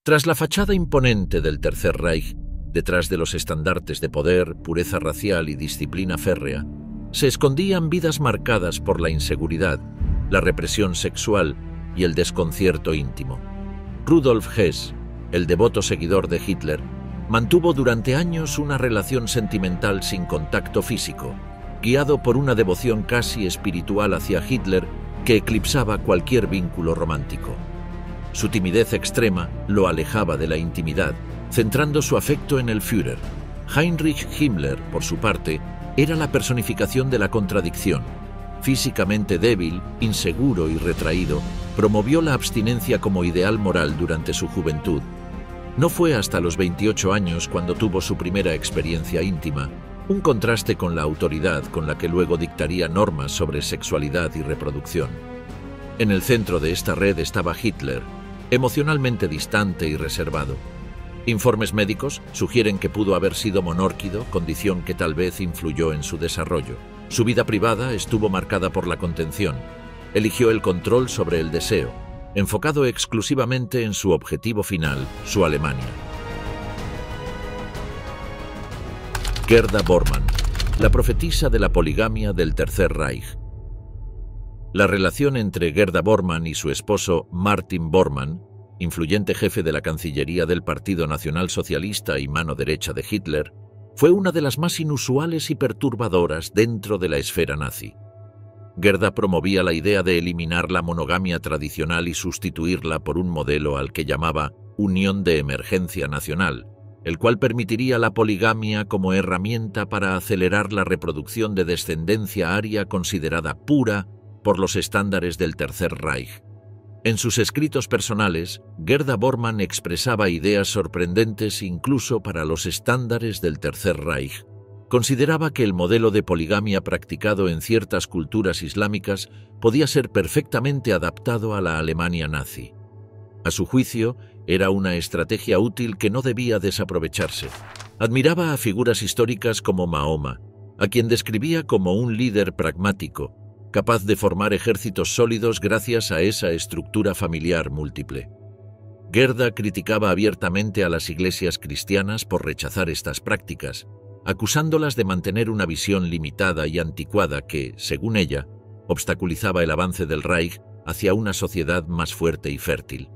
Tras la fachada imponente del Tercer Reich, detrás de los estandartes de poder, pureza racial y disciplina férrea, se escondían vidas marcadas por la inseguridad, la represión sexual y el desconcierto íntimo. Rudolf Hess, el devoto seguidor de Hitler, mantuvo durante años una relación sentimental sin contacto físico, guiado por una devoción casi espiritual hacia Hitler que eclipsaba cualquier vínculo romántico. Su timidez extrema lo alejaba de la intimidad, centrando su afecto en el Führer. Heinrich Himmler, por su parte, era la personificación de la contradicción. Físicamente débil, inseguro y retraído, promovió la abstinencia como ideal moral durante su juventud. No fue hasta los 28 años cuando tuvo su primera experiencia íntima, un contraste con la autoridad con la que luego dictaría normas sobre sexualidad y reproducción. En el centro de esta red estaba Hitler, emocionalmente distante y reservado. Informes médicos sugieren que pudo haber sido monórquido, condición que tal vez influyó en su desarrollo. Su vida privada estuvo marcada por la contención. Eligió el control sobre el deseo, enfocado exclusivamente en su objetivo final, su Alemania. Gerda Bormann, la profetisa de la poligamia del Tercer Reich. La relación entre Gerda Bormann y su esposo Martin Bormann, influyente jefe de la Cancillería del Partido Nacional Socialista y mano derecha de Hitler, fue una de las más inusuales y perturbadoras dentro de la esfera nazi. Gerda promovía la idea de eliminar la monogamia tradicional y sustituirla por un modelo al que llamaba Unión de Emergencia Nacional, el cual permitiría la poligamia como herramienta para acelerar la reproducción de descendencia aria considerada pura por los estándares del Tercer Reich. En sus escritos personales, Gerda Bormann expresaba ideas sorprendentes incluso para los estándares del Tercer Reich. Consideraba que el modelo de poligamia practicado en ciertas culturas islámicas podía ser perfectamente adaptado a la Alemania nazi. A su juicio, era una estrategia útil que no debía desaprovecharse. Admiraba a figuras históricas como Mahoma, a quien describía como un líder pragmático, capaz de formar ejércitos sólidos gracias a esa estructura familiar múltiple. Gerda criticaba abiertamente a las iglesias cristianas por rechazar estas prácticas, acusándolas de mantener una visión limitada y anticuada que, según ella, obstaculizaba el avance del Reich hacia una sociedad más fuerte y fértil.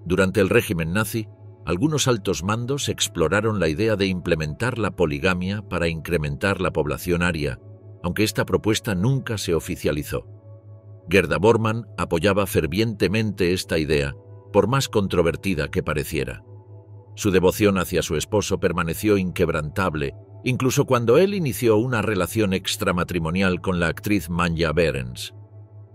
Durante el régimen nazi, algunos altos mandos exploraron la idea de implementar la poligamia para incrementar la población aria, aunque esta propuesta nunca se oficializó. Gerda Bormann apoyaba fervientemente esta idea, por más controvertida que pareciera. Su devoción hacia su esposo permaneció inquebrantable, incluso cuando él inició una relación extramatrimonial con la actriz Manja Behrens.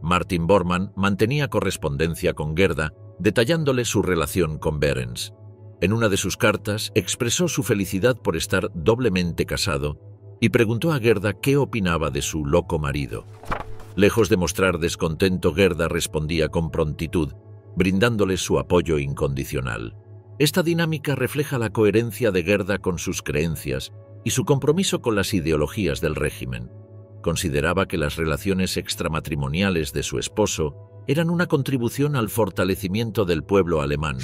Martin Bormann mantenía correspondencia con Gerda, detallándole su relación con Behrens. En una de sus cartas expresó su felicidad por estar doblemente casado y preguntó a Gerda qué opinaba de su loco marido. Lejos de mostrar descontento, Gerda respondía con prontitud, brindándole su apoyo incondicional. Esta dinámica refleja la coherencia de Gerda con sus creencias y su compromiso con las ideologías del régimen. Consideraba que las relaciones extramatrimoniales de su esposo eran una contribución al fortalecimiento del pueblo alemán.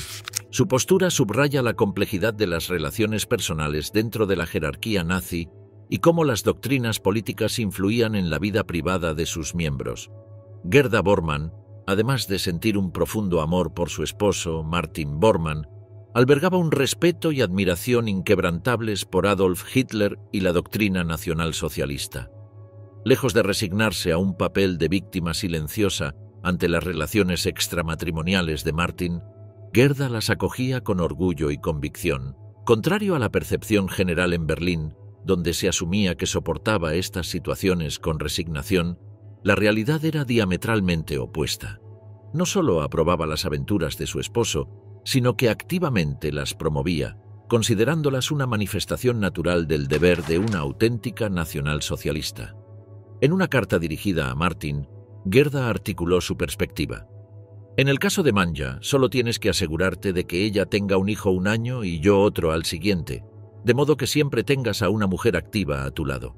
Su postura subraya la complejidad de las relaciones personales dentro de la jerarquía nazi y cómo las doctrinas políticas influían en la vida privada de sus miembros. Gerda Bormann, además de sentir un profundo amor por su esposo, Martin Bormann, albergaba un respeto y admiración inquebrantables por Adolf Hitler y la doctrina nacionalsocialista. Lejos de resignarse a un papel de víctima silenciosa ante las relaciones extramatrimoniales de Martin, Gerda las acogía con orgullo y convicción. Contrario a la percepción general en Berlín, donde se asumía que soportaba estas situaciones con resignación, la realidad era diametralmente opuesta. No solo aprobaba las aventuras de su esposo, sino que activamente las promovía, considerándolas una manifestación natural del deber de una auténtica nacionalsocialista. En una carta dirigida a Martin, Gerda articuló su perspectiva. En el caso de Manja, solo tienes que asegurarte de que ella tenga un hijo un año y yo otro al siguiente, de modo que siempre tengas a una mujer activa a tu lado.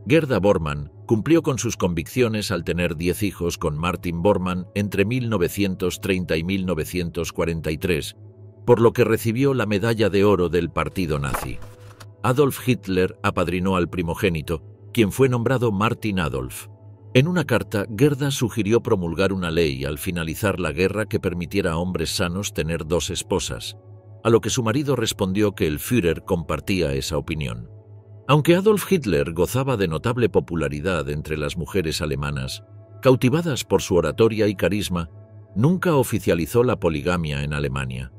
Gerda Bormann cumplió con sus convicciones al tener 10 hijos con Martin Bormann entre 1930 y 1943, por lo que recibió la medalla de oro del partido nazi. Adolf Hitler apadrinó al primogénito, quien fue nombrado Martin Adolf. En una carta, Gerda sugirió promulgar una ley al finalizar la guerra que permitiera a hombres sanos tener 2 esposas, a lo que su marido respondió que el Führer compartía esa opinión. Aunque Adolf Hitler gozaba de notable popularidad entre las mujeres alemanas, cautivadas por su oratoria y carisma, nunca oficializó la poligamia en Alemania.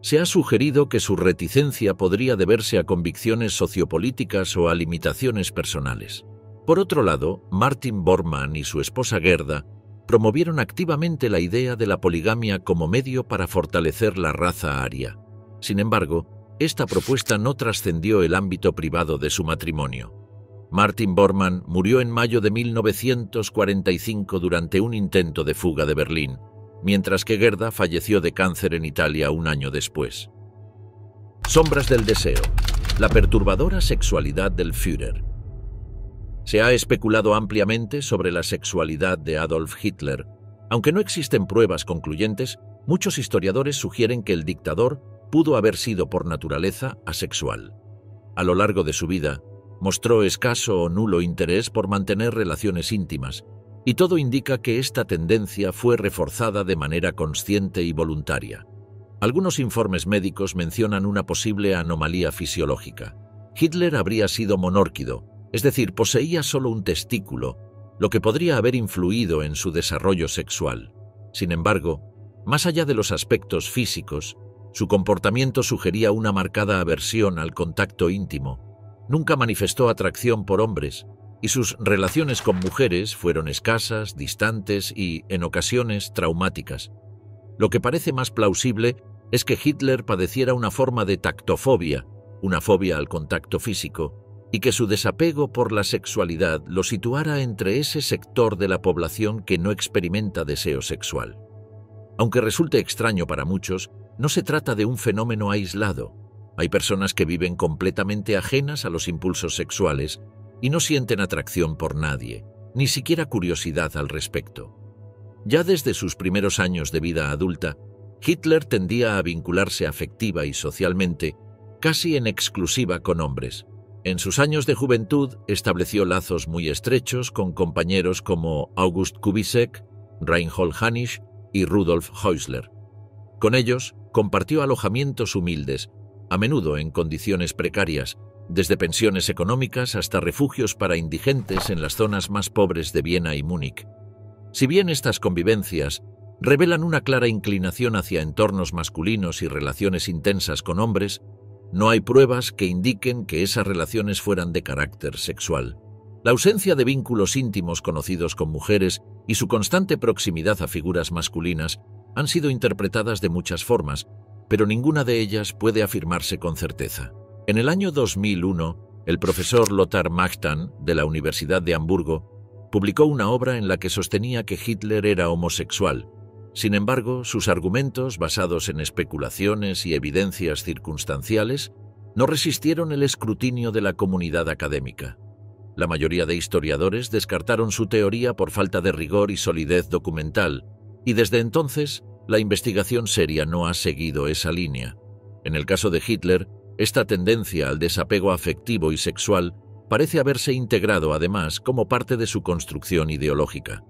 Se ha sugerido que su reticencia podría deberse a convicciones sociopolíticas o a limitaciones personales. Por otro lado, Martin Bormann y su esposa Gerda promovieron activamente la idea de la poligamia como medio para fortalecer la raza aria. Sin embargo, esta propuesta no trascendió el ámbito privado de su matrimonio. Martin Bormann murió en mayo de 1945 durante un intento de fuga de Berlín, mientras que Gerda falleció de cáncer en Italia un año después. Sombras del deseo. La perturbadora sexualidad del Führer. Se ha especulado ampliamente sobre la sexualidad de Adolf Hitler. Aunque no existen pruebas concluyentes, muchos historiadores sugieren que el dictador pudo haber sido por naturaleza asexual. A lo largo de su vida, mostró escaso o nulo interés por mantener relaciones íntimas, y todo indica que esta tendencia fue reforzada de manera consciente y voluntaria. Algunos informes médicos mencionan una posible anomalía fisiológica. Hitler habría sido monórquido, es decir, poseía solo un testículo, lo que podría haber influido en su desarrollo sexual. Sin embargo, más allá de los aspectos físicos, su comportamiento sugería una marcada aversión al contacto íntimo. Nunca manifestó atracción por hombres, y sus relaciones con mujeres fueron escasas, distantes y, en ocasiones, traumáticas. Lo que parece más plausible es que Hitler padeciera una forma de tactofobia, una fobia al contacto físico, y que su desapego por la sexualidad lo situara entre ese sector de la población que no experimenta deseo sexual. Aunque resulte extraño para muchos, no se trata de un fenómeno aislado. Hay personas que viven completamente ajenas a los impulsos sexuales y no sienten atracción por nadie, ni siquiera curiosidad al respecto. Ya desde sus primeros años de vida adulta, Hitler tendía a vincularse afectiva y socialmente, casi en exclusiva con hombres. En sus años de juventud estableció lazos muy estrechos con compañeros como August Kubitschek, Reinhold Hannisch y Rudolf Häusler. Con ellos compartió alojamientos humildes, a menudo en condiciones precarias, desde pensiones económicas hasta refugios para indigentes en las zonas más pobres de Viena y Múnich. Si bien estas convivencias revelan una clara inclinación hacia entornos masculinos y relaciones intensas con hombres, no hay pruebas que indiquen que esas relaciones fueran de carácter sexual. La ausencia de vínculos íntimos conocidos con mujeres y su constante proximidad a figuras masculinas han sido interpretadas de muchas formas, pero ninguna de ellas puede afirmarse con certeza. En el año 2001, el profesor Lothar Machtan, de la Universidad de Hamburgo, publicó una obra en la que sostenía que Hitler era homosexual. Sin embargo, sus argumentos, basados en especulaciones y evidencias circunstanciales, no resistieron el escrutinio de la comunidad académica. La mayoría de historiadores descartaron su teoría por falta de rigor y solidez documental, y desde entonces, la investigación seria no ha seguido esa línea. En el caso de Hitler, esta tendencia al desapego afectivo y sexual parece haberse integrado además como parte de su construcción ideológica.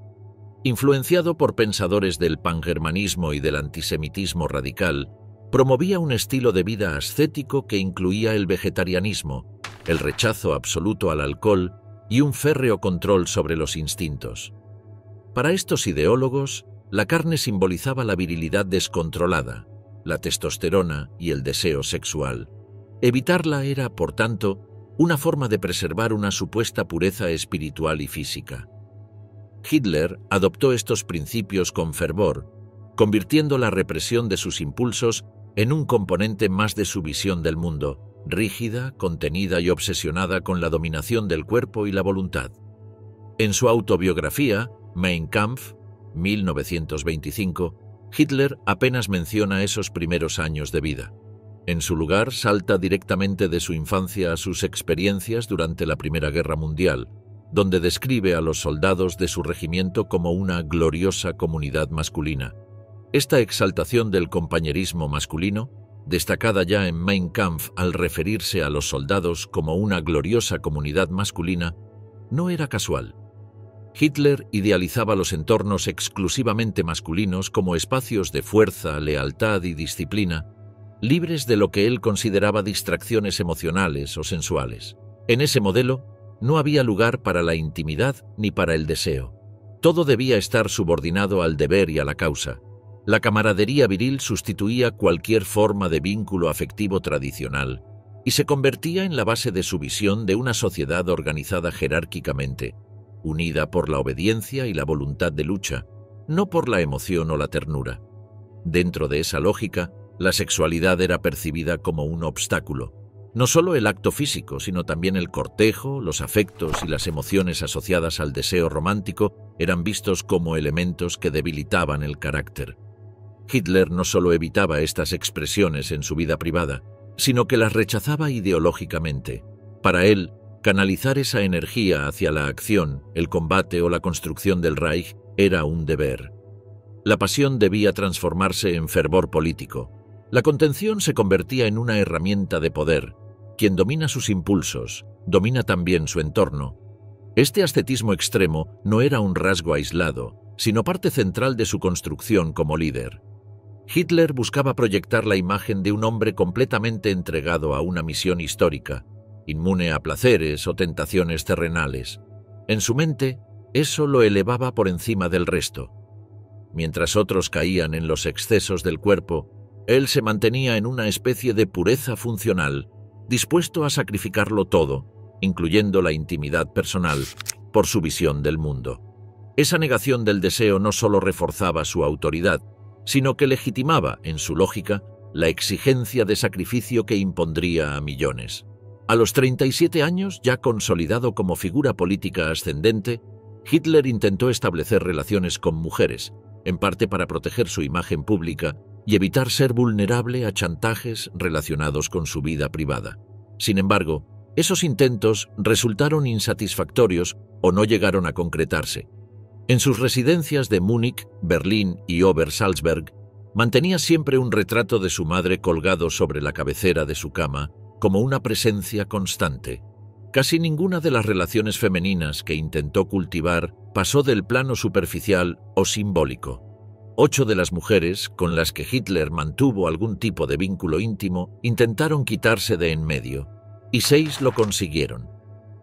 Influenciado por pensadores del pangermanismo y del antisemitismo radical, promovía un estilo de vida ascético que incluía el vegetarianismo, el rechazo absoluto al alcohol y un férreo control sobre los instintos. Para estos ideólogos, la carne simbolizaba la virilidad descontrolada, la testosterona y el deseo sexual. Evitarla era, por tanto, una forma de preservar una supuesta pureza espiritual y física. Hitler adoptó estos principios con fervor, convirtiendo la represión de sus impulsos en un componente más de su visión del mundo, rígida, contenida y obsesionada con la dominación del cuerpo y la voluntad. En su autobiografía, Mein Kampf, 1925, Hitler apenas menciona esos primeros años de vida. En su lugar, salta directamente de su infancia a sus experiencias durante la Primera Guerra Mundial, donde describe a los soldados de su regimiento como una gloriosa comunidad masculina. Esta exaltación del compañerismo masculino, destacada ya en Mein Kampf al referirse a los soldados como una gloriosa comunidad masculina, no era casual. Hitler idealizaba los entornos exclusivamente masculinos como espacios de fuerza, lealtad y disciplina, libres de lo que él consideraba distracciones emocionales o sensuales. En ese modelo no había lugar para la intimidad ni para el deseo. Todo debía estar subordinado al deber y a la causa. La camaradería viril sustituía cualquier forma de vínculo afectivo tradicional y se convertía en la base de su visión de una sociedad organizada jerárquicamente, unida por la obediencia y la voluntad de lucha, no por la emoción o la ternura. Dentro de esa lógica, la sexualidad era percibida como un obstáculo. No solo el acto físico, sino también el cortejo, los afectos y las emociones asociadas al deseo romántico eran vistos como elementos que debilitaban el carácter. Hitler no solo evitaba estas expresiones en su vida privada, sino que las rechazaba ideológicamente. Para él, canalizar esa energía hacia la acción, el combate o la construcción del Reich era un deber. La pasión debía transformarse en fervor político. La contención se convertía en una herramienta de poder. Quien domina sus impulsos, domina también su entorno. Este ascetismo extremo no era un rasgo aislado, sino parte central de su construcción como líder. Hitler buscaba proyectar la imagen de un hombre completamente entregado a una misión histórica, inmune a placeres o tentaciones terrenales. En su mente, eso lo elevaba por encima del resto. Mientras otros caían en los excesos del cuerpo, él se mantenía en una especie de pureza funcional, dispuesto a sacrificarlo todo, incluyendo la intimidad personal, por su visión del mundo. Esa negación del deseo no solo reforzaba su autoridad, sino que legitimaba, en su lógica, la exigencia de sacrificio que impondría a millones. A los 37 años, ya consolidado como figura política ascendente, Hitler intentó establecer relaciones con mujeres, en parte para proteger su imagen pública y evitar ser vulnerable a chantajes relacionados con su vida privada. Sin embargo, esos intentos resultaron insatisfactorios o no llegaron a concretarse. En sus residencias de Múnich, Berlín y Obersalzberg, mantenía siempre un retrato de su madre colgado sobre la cabecera de su cama, como una presencia constante. Casi ninguna de las relaciones femeninas que intentó cultivar pasó del plano superficial o simbólico. 8 de las mujeres con las que Hitler mantuvo algún tipo de vínculo íntimo intentaron quitarse de en medio, y 6 lo consiguieron.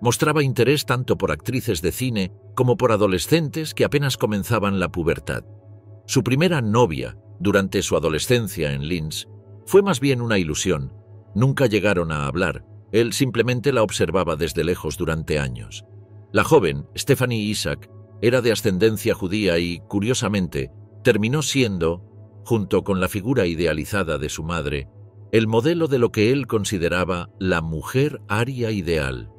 Mostraba interés tanto por actrices de cine como por adolescentes que apenas comenzaban la pubertad. Su primera novia, durante su adolescencia en Linz, fue más bien una ilusión. Nunca llegaron a hablar, él simplemente la observaba desde lejos durante años. La joven, Stephanie Isaac, era de ascendencia judía y, curiosamente, terminó siendo, junto con la figura idealizada de su madre, el modelo de lo que él consideraba la mujer aria ideal.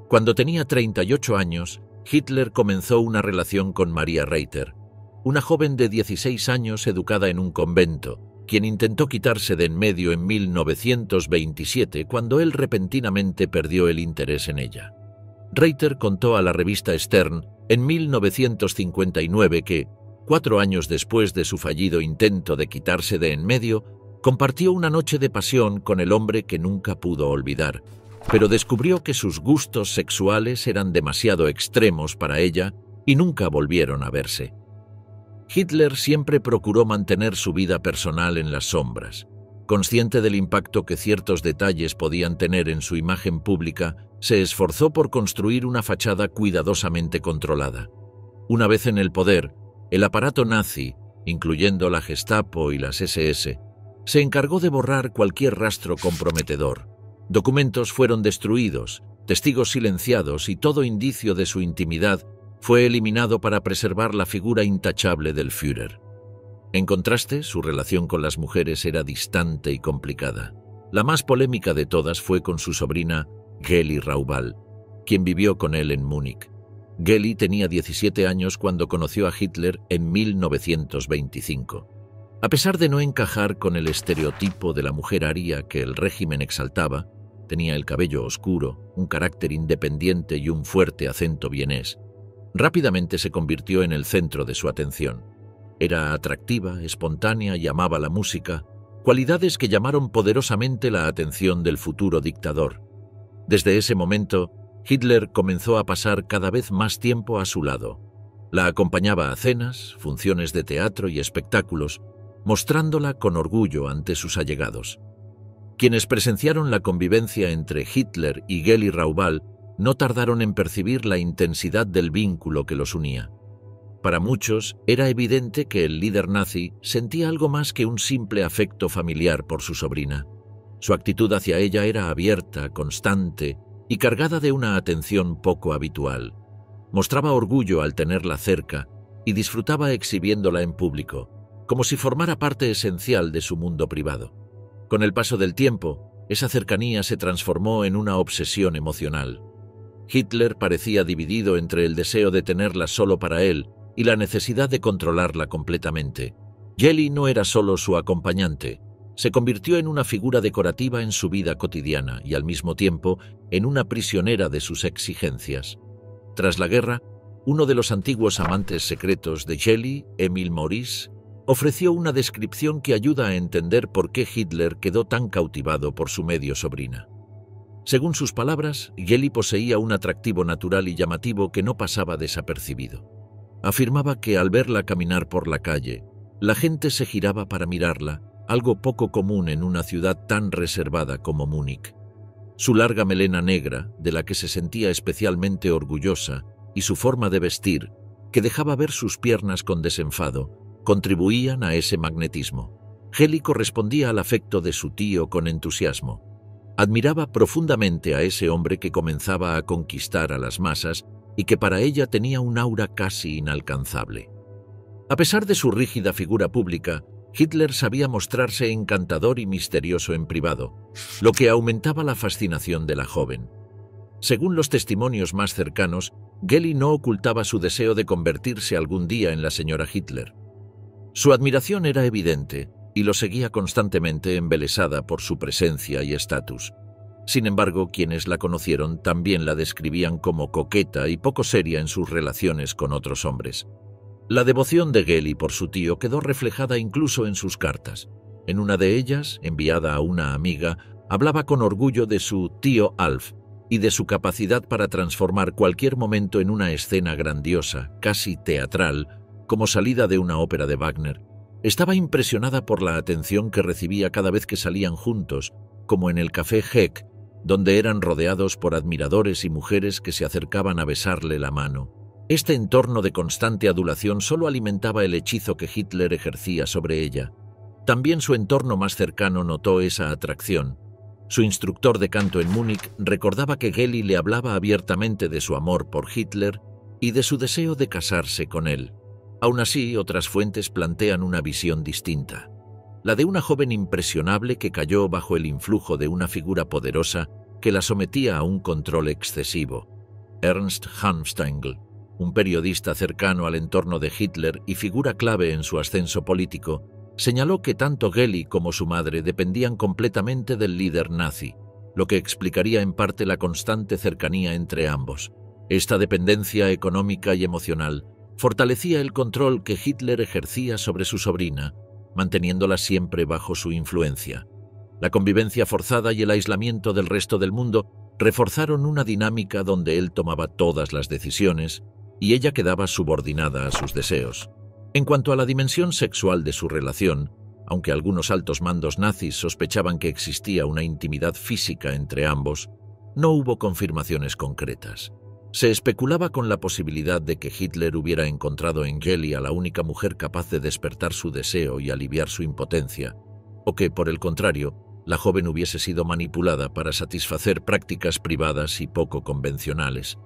Cuando tenía 38 años, Hitler comenzó una relación con Maria Reiter, una joven de 16 años educada en un convento, quien intentó quitarse de en medio en 1927 cuando él repentinamente perdió el interés en ella. Reiter contó a la revista Stern en 1959 que, 4 años después de su fallido intento de quitarse de en medio, compartió una noche de pasión con el hombre que nunca pudo olvidar, pero descubrió que sus gustos sexuales eran demasiado extremos para ella y nunca volvieron a verse. Hitler siempre procuró mantener su vida personal en las sombras. Consciente del impacto que ciertos detalles podían tener en su imagen pública, se esforzó por construir una fachada cuidadosamente controlada. Una vez en el poder, el aparato nazi, incluyendo la Gestapo y las SS, se encargó de borrar cualquier rastro comprometedor. Documentos fueron destruidos, testigos silenciados y todo indicio de su intimidad fue eliminado para preservar la figura intachable del Führer. En contraste, su relación con las mujeres era distante y complicada. La más polémica de todas fue con su sobrina Geli Raubal, quien vivió con él en Múnich. Geli tenía 17 años cuando conoció a Hitler en 1925. A pesar de no encajar con el estereotipo de la mujer aria que el régimen exaltaba, tenía el cabello oscuro, un carácter independiente y un fuerte acento vienés. Rápidamente se convirtió en el centro de su atención. Era atractiva, espontánea y amaba la música, cualidades que llamaron poderosamente la atención del futuro dictador. Desde ese momento, Hitler comenzó a pasar cada vez más tiempo a su lado. La acompañaba a cenas, funciones de teatro y espectáculos, mostrándola con orgullo ante sus allegados. Quienes presenciaron la convivencia entre Hitler y Geli Raubal no tardaron en percibir la intensidad del vínculo que los unía. Para muchos era evidente que el líder nazi sentía algo más que un simple afecto familiar por su sobrina. Su actitud hacia ella era abierta, constante y cargada de una atención poco habitual. Mostraba orgullo al tenerla cerca y disfrutaba exhibiéndola en público, como si formara parte esencial de su mundo privado. Con el paso del tiempo, esa cercanía se transformó en una obsesión emocional. Hitler parecía dividido entre el deseo de tenerla solo para él y la necesidad de controlarla completamente. Geli no era solo su acompañante, se convirtió en una figura decorativa en su vida cotidiana y al mismo tiempo en una prisionera de sus exigencias. Tras la guerra, uno de los antiguos amantes secretos de Geli, Emil Maurice, ofreció una descripción que ayuda a entender por qué Hitler quedó tan cautivado por su medio sobrina. Según sus palabras, Geli poseía un atractivo natural y llamativo que no pasaba desapercibido. Afirmaba que al verla caminar por la calle, la gente se giraba para mirarla, algo poco común en una ciudad tan reservada como Múnich. Su larga melena negra, de la que se sentía especialmente orgullosa, y su forma de vestir, que dejaba ver sus piernas con desenfado, contribuían a ese magnetismo. Geli correspondía al afecto de su tío con entusiasmo. Admiraba profundamente a ese hombre que comenzaba a conquistar a las masas y que para ella tenía un aura casi inalcanzable. A pesar de su rígida figura pública, Hitler sabía mostrarse encantador y misterioso en privado, lo que aumentaba la fascinación de la joven. Según los testimonios más cercanos, Geli no ocultaba su deseo de convertirse algún día en la señora Hitler. Su admiración era evidente y lo seguía constantemente embelesada por su presencia y estatus. Sin embargo, quienes la conocieron también la describían como coqueta y poco seria en sus relaciones con otros hombres. La devoción de Geli por su tío quedó reflejada incluso en sus cartas. En una de ellas, enviada a una amiga, hablaba con orgullo de su tío Alf y de su capacidad para transformar cualquier momento en una escena grandiosa, casi teatral, como salida de una ópera de Wagner. Estaba impresionada por la atención que recibía cada vez que salían juntos, como en el café Heck, donde eran rodeados por admiradores y mujeres que se acercaban a besarle la mano. Este entorno de constante adulación solo alimentaba el hechizo que Hitler ejercía sobre ella. También su entorno más cercano notó esa atracción. Su instructor de canto en Múnich recordaba que Geli le hablaba abiertamente de su amor por Hitler y de su deseo de casarse con él. Aún así, otras fuentes plantean una visión distinta. La de una joven impresionable que cayó bajo el influjo de una figura poderosa que la sometía a un control excesivo. Ernst Hanfstaengl, un periodista cercano al entorno de Hitler y figura clave en su ascenso político, señaló que tanto Geli como su madre dependían completamente del líder nazi, lo que explicaría en parte la constante cercanía entre ambos. Esta dependencia económica y emocional fortalecía el control que Hitler ejercía sobre su sobrina, manteniéndola siempre bajo su influencia. La convivencia forzada y el aislamiento del resto del mundo reforzaron una dinámica donde él tomaba todas las decisiones y ella quedaba subordinada a sus deseos. En cuanto a la dimensión sexual de su relación, aunque algunos altos mandos nazis sospechaban que existía una intimidad física entre ambos, no hubo confirmaciones concretas. Se especulaba con la posibilidad de que Hitler hubiera encontrado en Geli a la única mujer capaz de despertar su deseo y aliviar su impotencia, o que, por el contrario, la joven hubiese sido manipulada para satisfacer prácticas privadas y poco convencionales.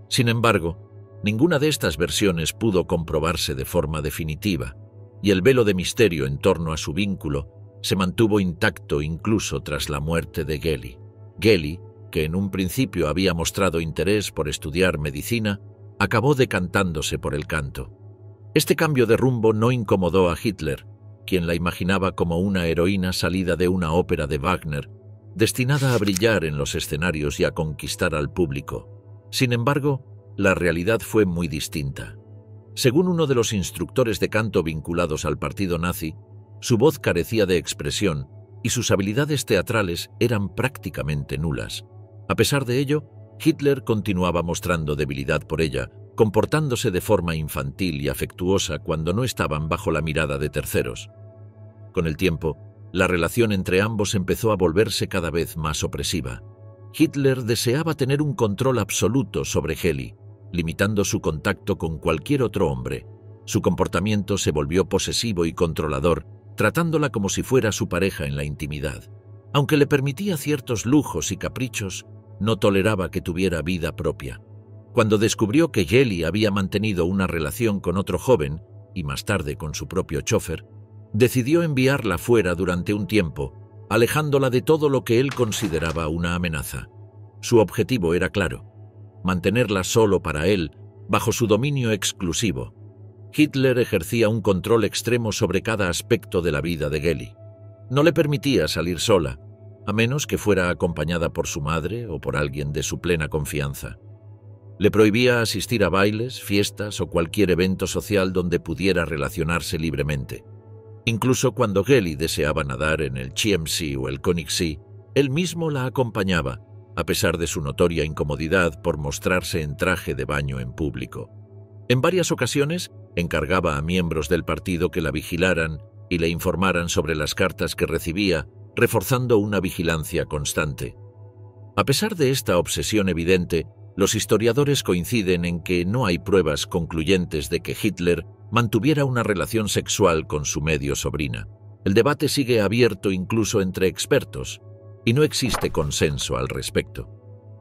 Sin embargo, ninguna de estas versiones pudo comprobarse de forma definitiva, y el velo de misterio en torno a su vínculo se mantuvo intacto incluso tras la muerte de Geli. Geli, que en un principio había mostrado interés por estudiar medicina, acabó decantándose por el canto. Este cambio de rumbo no incomodó a Hitler, quien la imaginaba como una heroína salida de una ópera de Wagner, destinada a brillar en los escenarios y a conquistar al público. Sin embargo, la realidad fue muy distinta. Según uno de los instructores de canto vinculados al partido nazi, su voz carecía de expresión y sus habilidades teatrales eran prácticamente nulas. A pesar de ello, Hitler continuaba mostrando debilidad por ella, comportándose de forma infantil y afectuosa cuando no estaban bajo la mirada de terceros. Con el tiempo, la relación entre ambos empezó a volverse cada vez más opresiva. Hitler deseaba tener un control absoluto sobre Heli, limitando su contacto con cualquier otro hombre. Su comportamiento se volvió posesivo y controlador, tratándola como si fuera su pareja en la intimidad. Aunque le permitía ciertos lujos y caprichos, no toleraba que tuviera vida propia. Cuando descubrió que Heli había mantenido una relación con otro joven, y más tarde con su propio chofer, decidió enviarla fuera durante un tiempo, alejándola de todo lo que él consideraba una amenaza. Su objetivo era claro: mantenerla solo para él, bajo su dominio exclusivo. Hitler ejercía un control extremo sobre cada aspecto de la vida de Heli. No le permitía salir sola, a menos que fuera acompañada por su madre o por alguien de su plena confianza. Le prohibía asistir a bailes, fiestas o cualquier evento social donde pudiera relacionarse libremente. Incluso cuando Heli deseaba nadar en el Chiemsee o el Königssee, él mismo la acompañaba, a pesar de su notoria incomodidad por mostrarse en traje de baño en público. En varias ocasiones, encargaba a miembros del partido que la vigilaran y le informaran sobre las cartas que recibía, reforzando una vigilancia constante. A pesar de esta obsesión evidente, los historiadores coinciden en que no hay pruebas concluyentes de que Hitler mantuviera una relación sexual con su medio sobrina. El debate sigue abierto incluso entre expertos, y no existe consenso al respecto.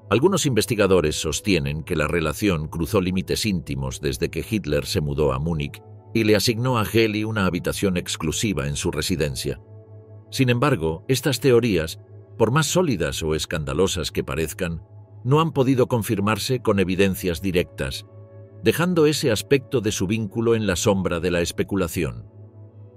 Algunos investigadores sostienen que la relación cruzó límites íntimos desde que Hitler se mudó a Múnich y le asignó a Heli una habitación exclusiva en su residencia. Sin embargo, estas teorías, por más sólidas o escandalosas que parezcan, no han podido confirmarse con evidencias directas, dejando ese aspecto de su vínculo en la sombra de la especulación.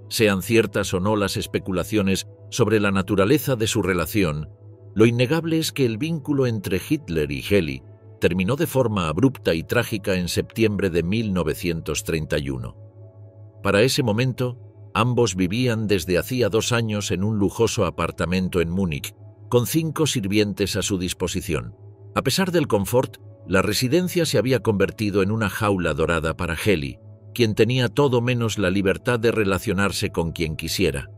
Sean ciertas o no las especulaciones sobre la naturaleza de su relación, lo innegable es que el vínculo entre Hitler y Heli terminó de forma abrupta y trágica en septiembre de 1931. Para ese momento, ambos vivían desde hacía 2 años en un lujoso apartamento en Múnich, con 5 sirvientes a su disposición. A pesar del confort, la residencia se había convertido en una jaula dorada para Heli, quien tenía todo menos la libertad de relacionarse con quien quisiera.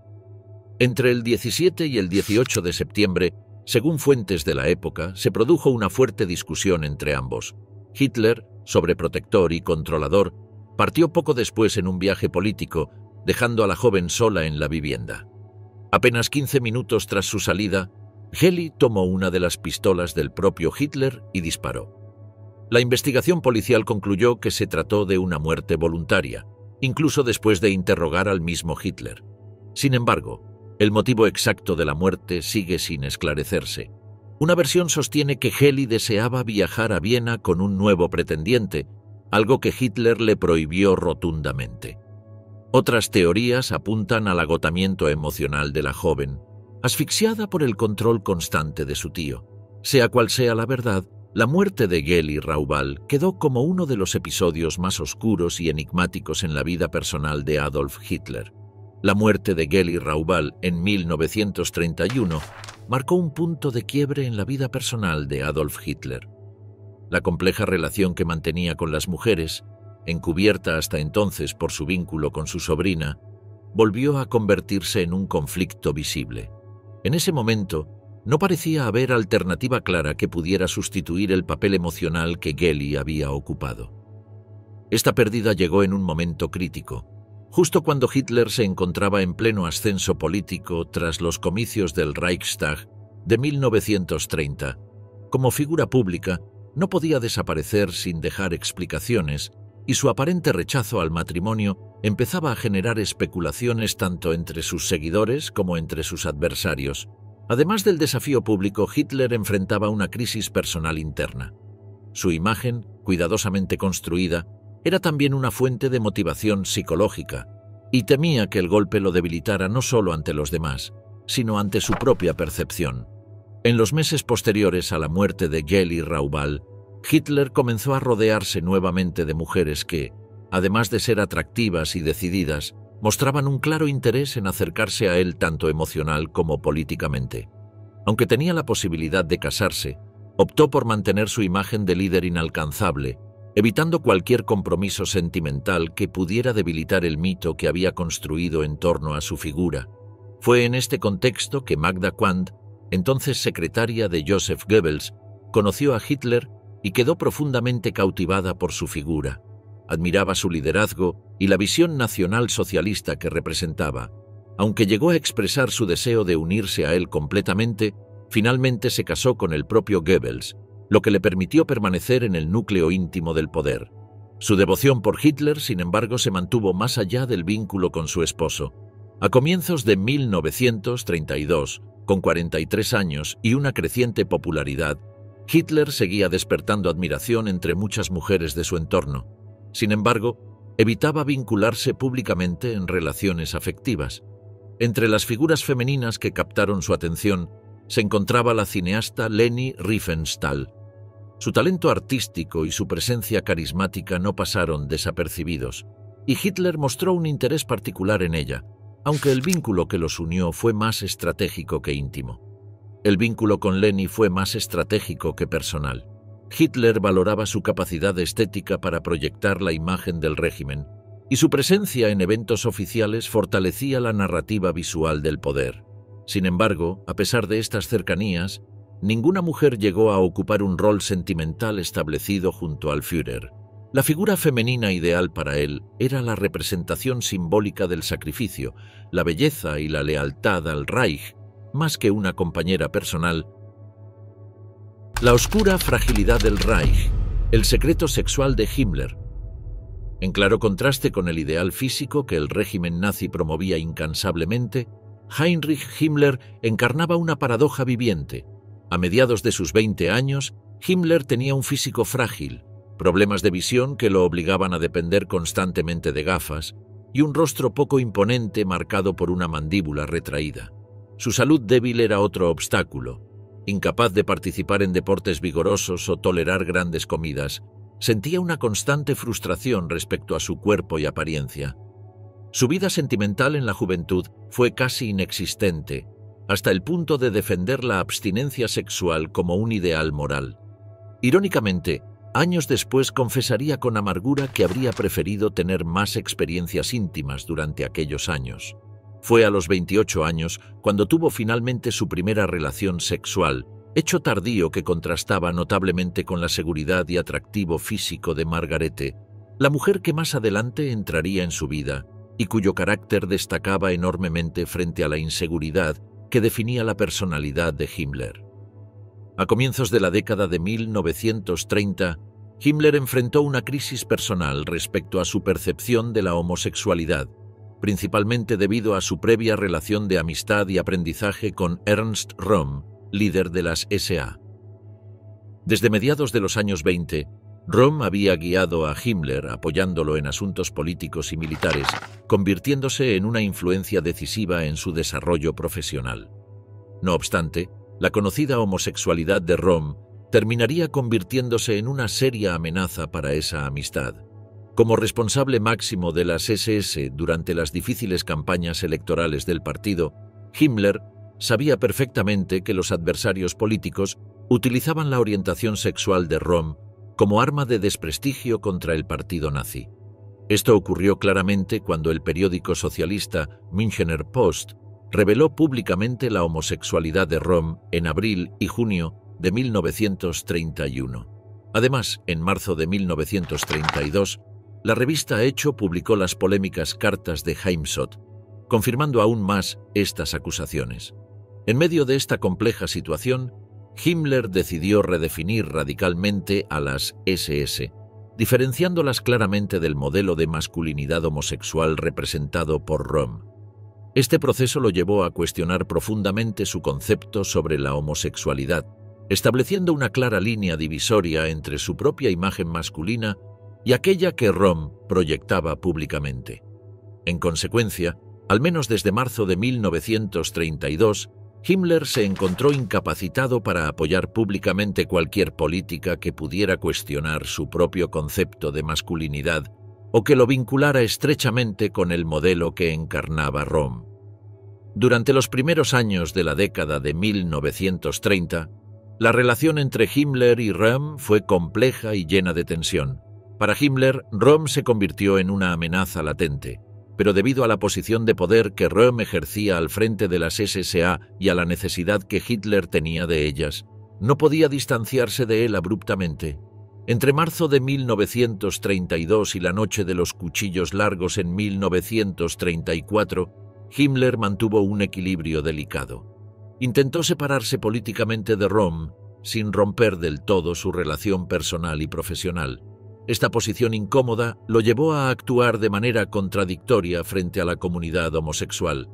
Entre el 17 y el 18 de septiembre, según fuentes de la época, se produjo una fuerte discusión entre ambos. Hitler, sobreprotector y controlador, partió poco después en un viaje político, dejando a la joven sola en la vivienda. Apenas 15 minutos tras su salida, Heli tomó una de las pistolas del propio Hitler y disparó. La investigación policial concluyó que se trató de una muerte voluntaria, incluso después de interrogar al mismo Hitler. Sin embargo, el motivo exacto de la muerte sigue sin esclarecerse. Una versión sostiene que Heli deseaba viajar a Viena con un nuevo pretendiente, algo que Hitler le prohibió rotundamente. Otras teorías apuntan al agotamiento emocional de la joven, asfixiada por el control constante de su tío. Sea cual sea la verdad, la muerte de Heli Raubal quedó como uno de los episodios más oscuros y enigmáticos en la vida personal de Adolf Hitler. La muerte de Heli Raubal en 1931 marcó un punto de quiebre en la vida personal de Adolf Hitler. La compleja relación que mantenía con las mujeres, encubierta hasta entonces por su vínculo con su sobrina, volvió a convertirse en un conflicto visible. En ese momento, no parecía haber alternativa clara que pudiera sustituir el papel emocional que Heli había ocupado. Esta pérdida llegó en un momento crítico, justo cuando Hitler se encontraba en pleno ascenso político tras los comicios del Reichstag de 1930. Como figura pública, no podía desaparecer sin dejar explicaciones, y su aparente rechazo al matrimonio empezaba a generar especulaciones tanto entre sus seguidores como entre sus adversarios. Además del desafío público, Hitler enfrentaba una crisis personal interna. Su imagen, cuidadosamente construida, era también una fuente de motivación psicológica, y temía que el golpe lo debilitara no solo ante los demás, sino ante su propia percepción. En los meses posteriores a la muerte de Heli Raubal, Hitler comenzó a rodearse nuevamente de mujeres que, además de ser atractivas y decididas, mostraban un claro interés en acercarse a él tanto emocional como políticamente. Aunque tenía la posibilidad de casarse, optó por mantener su imagen de líder inalcanzable, evitando cualquier compromiso sentimental que pudiera debilitar el mito que había construido en torno a su figura. Fue en este contexto que Magda Quandt, entonces secretaria de Joseph Goebbels, conoció a Hitler y quedó profundamente cautivada por su figura. Admiraba su liderazgo y la visión nacional socialista que representaba. Aunque llegó a expresar su deseo de unirse a él completamente, finalmente se casó con el propio Goebbels, lo que le permitió permanecer en el núcleo íntimo del poder. Su devoción por Hitler, sin embargo, se mantuvo más allá del vínculo con su esposo. A comienzos de 1932, con 43 años y una creciente popularidad, Hitler seguía despertando admiración entre muchas mujeres de su entorno. Sin embargo, evitaba vincularse públicamente en relaciones afectivas. Entre las figuras femeninas que captaron su atención se encontraba la cineasta Leni Riefenstahl. Su talento artístico y su presencia carismática no pasaron desapercibidos, y Hitler mostró un interés particular en ella, aunque el vínculo que los unió fue más estratégico que íntimo. El vínculo con Leni fue más estratégico que personal. Hitler valoraba su capacidad estética para proyectar la imagen del régimen, y su presencia en eventos oficiales fortalecía la narrativa visual del poder. Sin embargo, a pesar de estas cercanías, ninguna mujer llegó a ocupar un rol sentimental establecido junto al Führer. La figura femenina ideal para él era la representación simbólica del sacrificio, la belleza y la lealtad al Reich, más que una compañera personal. La oscura fragilidad del Reich, el secreto sexual de Himmler. En claro contraste con el ideal físico que el régimen nazi promovía incansablemente, Heinrich Himmler encarnaba una paradoja viviente. A mediados de sus 20 años, Himmler tenía un físico frágil, problemas de visión que lo obligaban a depender constantemente de gafas, y un rostro poco imponente marcado por una mandíbula retraída. Su salud débil era otro obstáculo. Incapaz de participar en deportes vigorosos o tolerar grandes comidas, sentía una constante frustración respecto a su cuerpo y apariencia. Su vida sentimental en la juventud fue casi inexistente, hasta el punto de defender la abstinencia sexual como un ideal moral. Irónicamente, años después confesaría con amargura que habría preferido tener más experiencias íntimas durante aquellos años. Fue a los 28 años cuando tuvo finalmente su primera relación sexual, hecho tardío que contrastaba notablemente con la seguridad y atractivo físico de Margarete, la mujer que más adelante entraría en su vida y cuyo carácter destacaba enormemente frente a la inseguridad que definía la personalidad de Himmler. A comienzos de la década de 1930, Himmler enfrentó una crisis personal respecto a su percepción de la homosexualidad, principalmente debido a su previa relación de amistad y aprendizaje con Ernst Röhm, líder de las SA. Desde mediados de los años 20, Röhm había guiado a Himmler apoyándolo en asuntos políticos y militares, convirtiéndose en una influencia decisiva en su desarrollo profesional. No obstante, la conocida homosexualidad de Röhm terminaría convirtiéndose en una seria amenaza para esa amistad. Como responsable máximo de las SS durante las difíciles campañas electorales del partido, Himmler sabía perfectamente que los adversarios políticos utilizaban la orientación sexual de Röhm como arma de desprestigio contra el partido nazi. Esto ocurrió claramente cuando el periódico socialista Münchener Post reveló públicamente la homosexualidad de Röhm en abril y junio de 1931. Además, en marzo de 1932, la revista Hecho publicó las polémicas cartas de Heimsott, confirmando aún más estas acusaciones. En medio de esta compleja situación, Himmler decidió redefinir radicalmente a las SS, diferenciándolas claramente del modelo de masculinidad homosexual representado por Röhm. Este proceso lo llevó a cuestionar profundamente su concepto sobre la homosexualidad, estableciendo una clara línea divisoria entre su propia imagen masculina y aquella que Röhm proyectaba públicamente. En consecuencia, al menos desde marzo de 1932, Himmler se encontró incapacitado para apoyar públicamente cualquier política que pudiera cuestionar su propio concepto de masculinidad o que lo vinculara estrechamente con el modelo que encarnaba Röhm. Durante los primeros años de la década de 1930, la relación entre Himmler y Röhm fue compleja y llena de tensión. Para Himmler, Röhm se convirtió en una amenaza latente, pero debido a la posición de poder que Röhm ejercía al frente de las SSA y a la necesidad que Hitler tenía de ellas, no podía distanciarse de él abruptamente. Entre marzo de 1932 y la noche de los cuchillos largos en 1934, Himmler mantuvo un equilibrio delicado. Intentó separarse políticamente de Röhm sin romper del todo su relación personal y profesional. Esta posición incómoda lo llevó a actuar de manera contradictoria frente a la comunidad homosexual.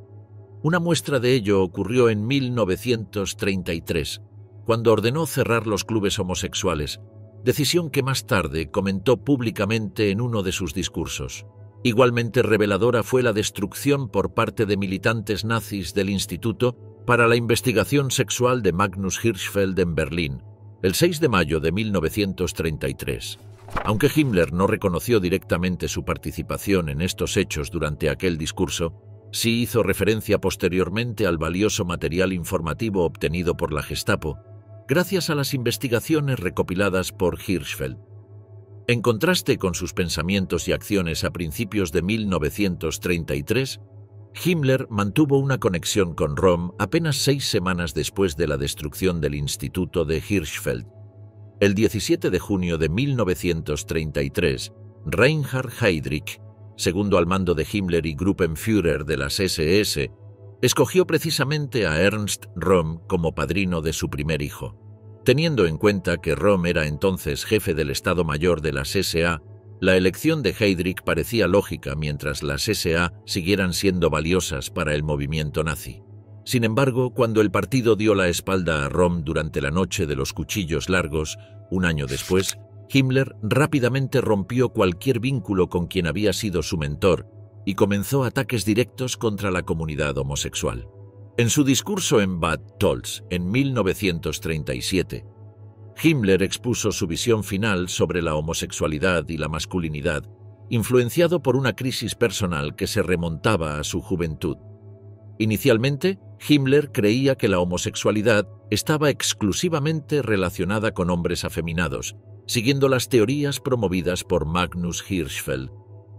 Una muestra de ello ocurrió en 1933, cuando ordenó cerrar los clubes homosexuales, decisión que más tarde comentó públicamente en uno de sus discursos. Igualmente reveladora fue la destrucción por parte de militantes nazis del Instituto para la Investigación Sexual de Magnus Hirschfeld en Berlín, el 6 de mayo de 1933. Aunque Himmler no reconoció directamente su participación en estos hechos durante aquel discurso, sí hizo referencia posteriormente al valioso material informativo obtenido por la Gestapo, gracias a las investigaciones recopiladas por Hirschfeld. En contraste con sus pensamientos y acciones a principios de 1933, Himmler mantuvo una conexión con Röhm apenas 6 semanas después de la destrucción del Instituto de Hirschfeld. El 17 de junio de 1933, Reinhard Heydrich, segundo al mando de Himmler y Gruppenführer de las SS, escogió precisamente a Ernst Röhm como padrino de su primer hijo. Teniendo en cuenta que Röhm era entonces jefe del Estado Mayor de las SA, la elección de Heydrich parecía lógica mientras las SA siguieran siendo valiosas para el movimiento nazi. Sin embargo, cuando el partido dio la espalda a Röhm durante la noche de los cuchillos largos, un año después, Himmler rápidamente rompió cualquier vínculo con quien había sido su mentor y comenzó ataques directos contra la comunidad homosexual. En su discurso en Bad Tölz en 1937, Himmler expuso su visión final sobre la homosexualidad y la masculinidad, influenciado por una crisis personal que se remontaba a su juventud. Inicialmente, Himmler creía que la homosexualidad estaba exclusivamente relacionada con hombres afeminados, siguiendo las teorías promovidas por Magnus Hirschfeld.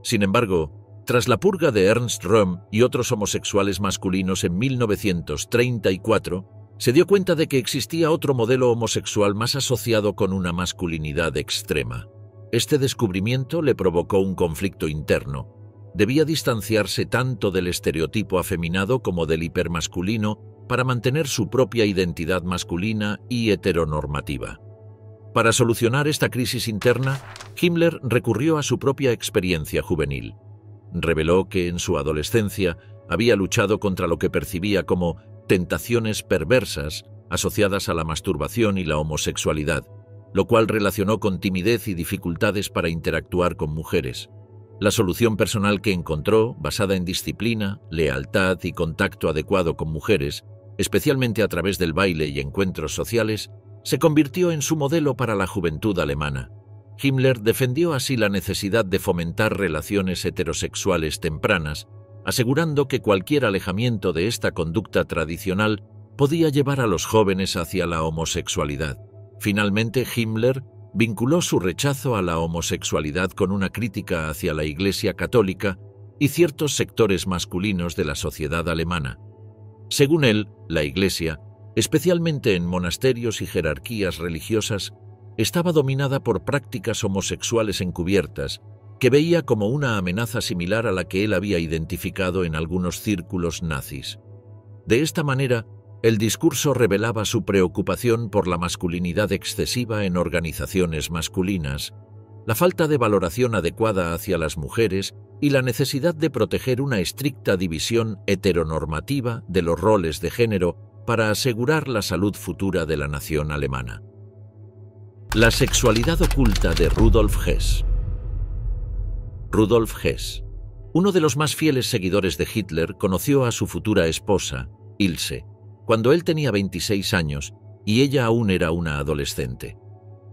Sin embargo, tras la purga de Ernst Röhm y otros homosexuales masculinos en 1934, se dio cuenta de que existía otro modelo homosexual más asociado con una masculinidad extrema. Este descubrimiento le provocó un conflicto interno. Debía distanciarse tanto del estereotipo afeminado como del hipermasculino para mantener su propia identidad masculina y heteronormativa. Para solucionar esta crisis interna, Himmler recurrió a su propia experiencia juvenil. Reveló que en su adolescencia había luchado contra lo que percibía como tentaciones perversas asociadas a la masturbación y la homosexualidad, lo cual relacionó con timidez y dificultades para interactuar con mujeres. La solución personal que encontró, basada en disciplina, lealtad y contacto adecuado con mujeres, especialmente a través del baile y encuentros sociales, se convirtió en su modelo para la juventud alemana. Himmler defendió así la necesidad de fomentar relaciones heterosexuales tempranas, asegurando que cualquier alejamiento de esta conducta tradicional podía llevar a los jóvenes hacia la homosexualidad. Finalmente, Himmler vinculó su rechazo a la homosexualidad con una crítica hacia la Iglesia católica y ciertos sectores masculinos de la sociedad alemana. Según él, la Iglesia, especialmente en monasterios y jerarquías religiosas, estaba dominada por prácticas homosexuales encubiertas que veía como una amenaza similar a la que él había identificado en algunos círculos nazis. De esta manera, el discurso revelaba su preocupación por la masculinidad excesiva en organizaciones masculinas, la falta de valoración adecuada hacia las mujeres y la necesidad de proteger una estricta división heteronormativa de los roles de género para asegurar la salud futura de la nación alemana. La sexualidad oculta de Rudolf Hess. Rudolf Hess, uno de los más fieles seguidores de Hitler, conoció a su futura esposa, Ilse, cuando él tenía 26 años y ella aún era una adolescente.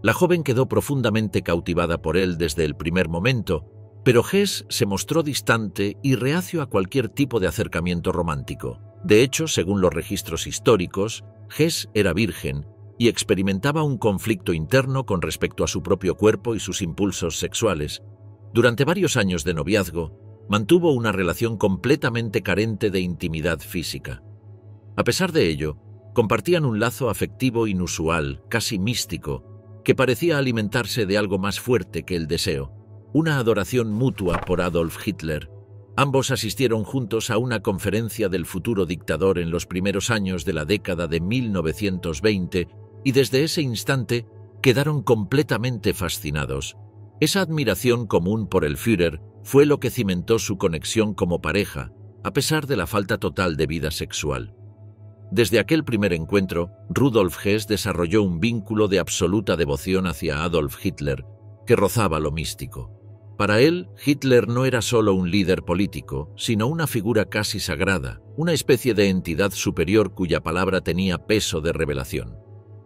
La joven quedó profundamente cautivada por él desde el primer momento Pero Hess se mostró distante y reacio a cualquier tipo de acercamiento romántico. De hecho, según los registros históricos, Hess era virgen y experimentaba un conflicto interno con respecto a su propio cuerpo y sus impulsos sexuales. Durante varios años de noviazgo, mantuvo una relación completamente carente de intimidad física. A pesar de ello, compartían un lazo afectivo inusual, casi místico, que parecía alimentarse de algo más fuerte que el deseo, una adoración mutua por Adolf Hitler. Ambos asistieron juntos a una conferencia del futuro dictador en los primeros años de la década de 1920 y desde ese instante quedaron completamente fascinados. Esa admiración común por el Führer fue lo que cimentó su conexión como pareja, a pesar de la falta total de vida sexual. Desde aquel primer encuentro, Rudolf Hess desarrolló un vínculo de absoluta devoción hacia Adolf Hitler, que rozaba lo místico. Para él, Hitler no era solo un líder político, sino una figura casi sagrada, una especie de entidad superior cuya palabra tenía peso de revelación.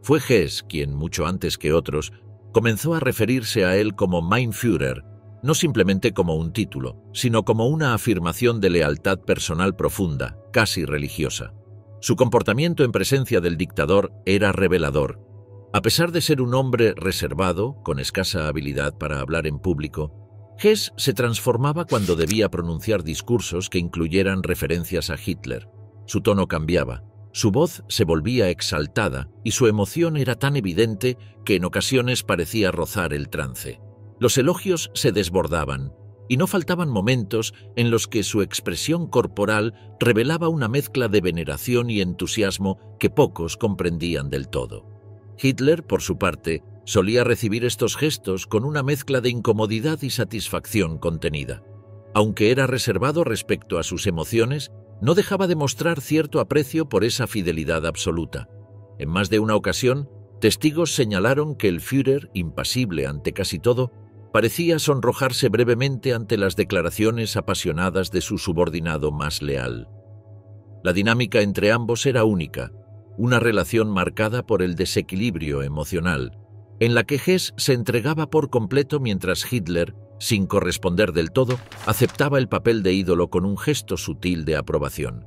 Fue Hess quien, mucho antes que otros, comenzó a referirse a él como Mein Führer, no simplemente como un título, sino como una afirmación de lealtad personal profunda, casi religiosa. Su comportamiento en presencia del dictador era revelador. A pesar de ser un hombre reservado, con escasa habilidad para hablar en público, Hess se transformaba cuando debía pronunciar discursos que incluyeran referencias a Hitler. Su tono cambiaba, su voz se volvía exaltada y su emoción era tan evidente que en ocasiones parecía rozar el trance. Los elogios se desbordaban, y no faltaban momentos en los que su expresión corporal revelaba una mezcla de veneración y entusiasmo que pocos comprendían del todo. Hitler, por su parte, solía recibir estos gestos con una mezcla de incomodidad y satisfacción contenida. Aunque era reservado respecto a sus emociones, no dejaba de mostrar cierto aprecio por esa fidelidad absoluta. En más de una ocasión, testigos señalaron que el Führer, impasible ante casi todo, parecía sonrojarse brevemente ante las declaraciones apasionadas de su subordinado más leal. La dinámica entre ambos era única, una relación marcada por el desequilibrio emocional, en la que Hess se entregaba por completo mientras Hitler, sin corresponder del todo, aceptaba el papel de ídolo con un gesto sutil de aprobación.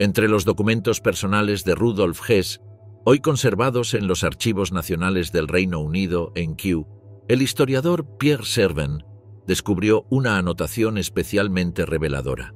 Entre los documentos personales de Rudolf Hess, hoy conservados en los archivos nacionales del Reino Unido en Kew, el historiador Pierre Servan descubrió una anotación especialmente reveladora.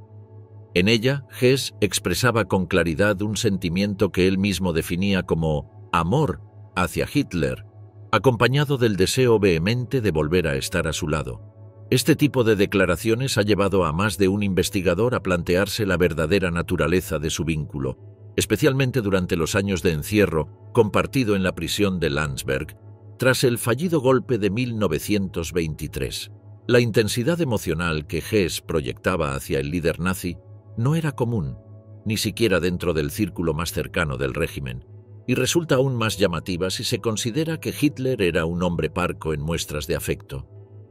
En ella, Hess expresaba con claridad un sentimiento que él mismo definía como amor hacia Hitler, acompañado del deseo vehemente de volver a estar a su lado. Este tipo de declaraciones ha llevado a más de un investigador a plantearse la verdadera naturaleza de su vínculo, especialmente durante los años de encierro compartido en la prisión de Landsberg, tras el fallido golpe de 1923. La intensidad emocional que Hess proyectaba hacia el líder nazi no era común, ni siquiera dentro del círculo más cercano del régimen, y resulta aún más llamativa si se considera que Hitler era un hombre parco en muestras de afecto.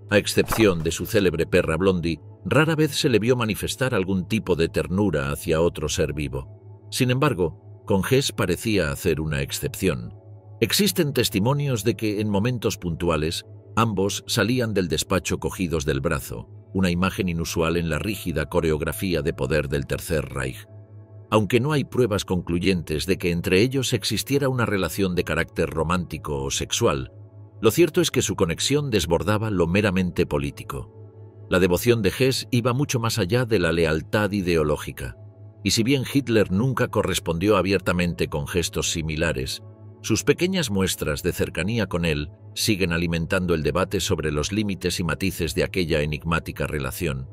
A excepción de su célebre perra Blondie, rara vez se le vio manifestar algún tipo de ternura hacia otro ser vivo. Sin embargo, con Hess parecía hacer una excepción. Existen testimonios de que, en momentos puntuales, ambos salían del despacho cogidos del brazo, una imagen inusual en la rígida coreografía de poder del Tercer Reich. Aunque no hay pruebas concluyentes de que entre ellos existiera una relación de carácter romántico o sexual, lo cierto es que su conexión desbordaba lo meramente político. La devoción de Hess iba mucho más allá de la lealtad ideológica, y si bien Hitler nunca correspondió abiertamente con gestos similares, sus pequeñas muestras de cercanía con él siguen alimentando el debate sobre los límites y matices de aquella enigmática relación.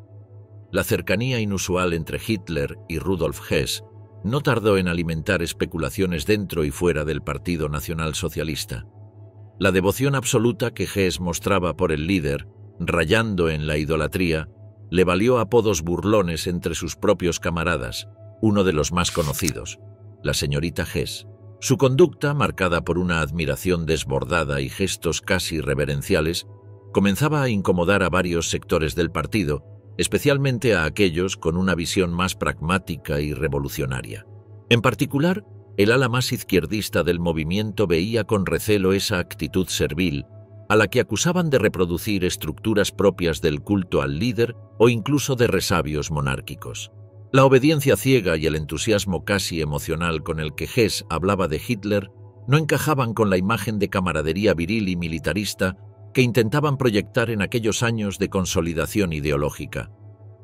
La cercanía inusual entre Hitler y Rudolf Hess no tardó en alimentar especulaciones dentro y fuera del Partido Nacionalsocialista. La devoción absoluta que Hess mostraba por el líder, rayando en la idolatría, le valió apodos burlones entre sus propios camaradas, uno de los más conocidos, la señorita Hess. Su conducta, marcada por una admiración desbordada y gestos casi reverenciales, comenzaba a incomodar a varios sectores del partido, especialmente a aquellos con una visión más pragmática y revolucionaria. En particular, el ala más izquierdista del movimiento veía con recelo esa actitud servil, a la que acusaban de reproducir estructuras propias del culto al líder o incluso de resabios monárquicos. La obediencia ciega y el entusiasmo casi emocional con el que Hess hablaba de Hitler no encajaban con la imagen de camaradería viril y militarista que intentaban proyectar en aquellos años de consolidación ideológica.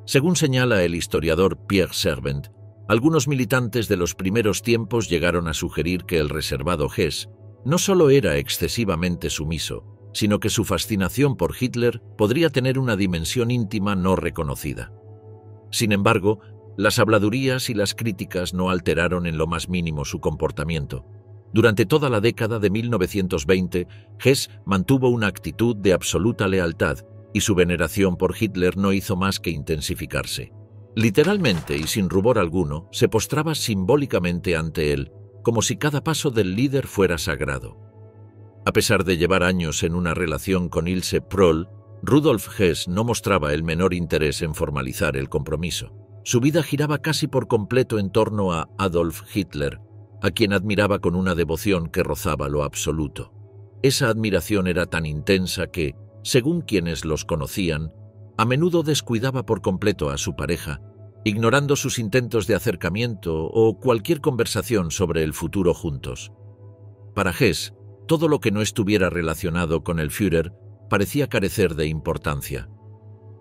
Según señala el historiador Pierre Servent, algunos militantes de los primeros tiempos llegaron a sugerir que el reservado Hess no solo era excesivamente sumiso, sino que su fascinación por Hitler podría tener una dimensión íntima no reconocida. Sin embargo, las habladurías y las críticas no alteraron en lo más mínimo su comportamiento. Durante toda la década de 1920, Hess mantuvo una actitud de absoluta lealtad y su veneración por Hitler no hizo más que intensificarse. Literalmente y sin rubor alguno, se postraba simbólicamente ante él, como si cada paso del líder fuera sagrado. A pesar de llevar años en una relación con Ilse Proll, Rudolf Hess no mostraba el menor interés en formalizar el compromiso. Su vida giraba casi por completo en torno a Adolf Hitler, a quien admiraba con una devoción que rozaba lo absoluto. Esa admiración era tan intensa que, según quienes los conocían, a menudo descuidaba por completo a su pareja, ignorando sus intentos de acercamiento o cualquier conversación sobre el futuro juntos. Para Hess, todo lo que no estuviera relacionado con el Führer parecía carecer de importancia.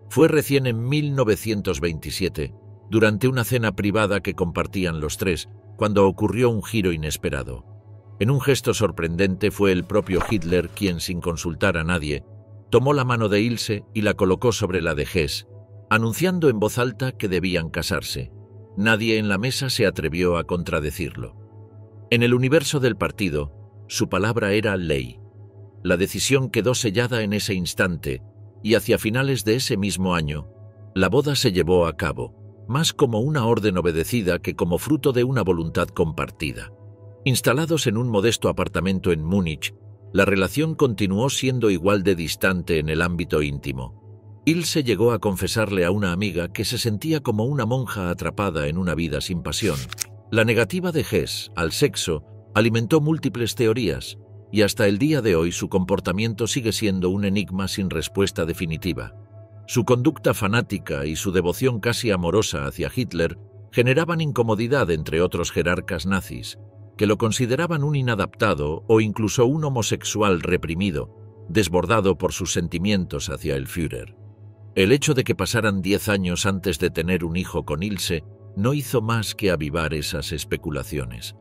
Fue recién en 1927, durante una cena privada que compartían los tres, cuando ocurrió un giro inesperado. En un gesto sorprendente fue el propio Hitler quien, sin consultar a nadie, tomó la mano de Ilse y la colocó sobre la de Hess, anunciando en voz alta que debían casarse. Nadie en la mesa se atrevió a contradecirlo. En el universo del partido, su palabra era ley. La decisión quedó sellada en ese instante, y hacia finales de ese mismo año, la boda se llevó a cabo, más como una orden obedecida que como fruto de una voluntad compartida. Instalados en un modesto apartamento en Múnich, la relación continuó siendo igual de distante en el ámbito íntimo. Ilse llegó a confesarle a una amiga que se sentía como una monja atrapada en una vida sin pasión. La negativa de Hess al sexo alimentó múltiples teorías, y hasta el día de hoy su comportamiento sigue siendo un enigma sin respuesta definitiva. Su conducta fanática y su devoción casi amorosa hacia Hitler generaban incomodidad entre otros jerarcas nazis, que lo consideraban un inadaptado o incluso un homosexual reprimido, desbordado por sus sentimientos hacia el Führer. El hecho de que pasaran 10 años antes de tener un hijo con Ilse no hizo más que avivar esas especulaciones.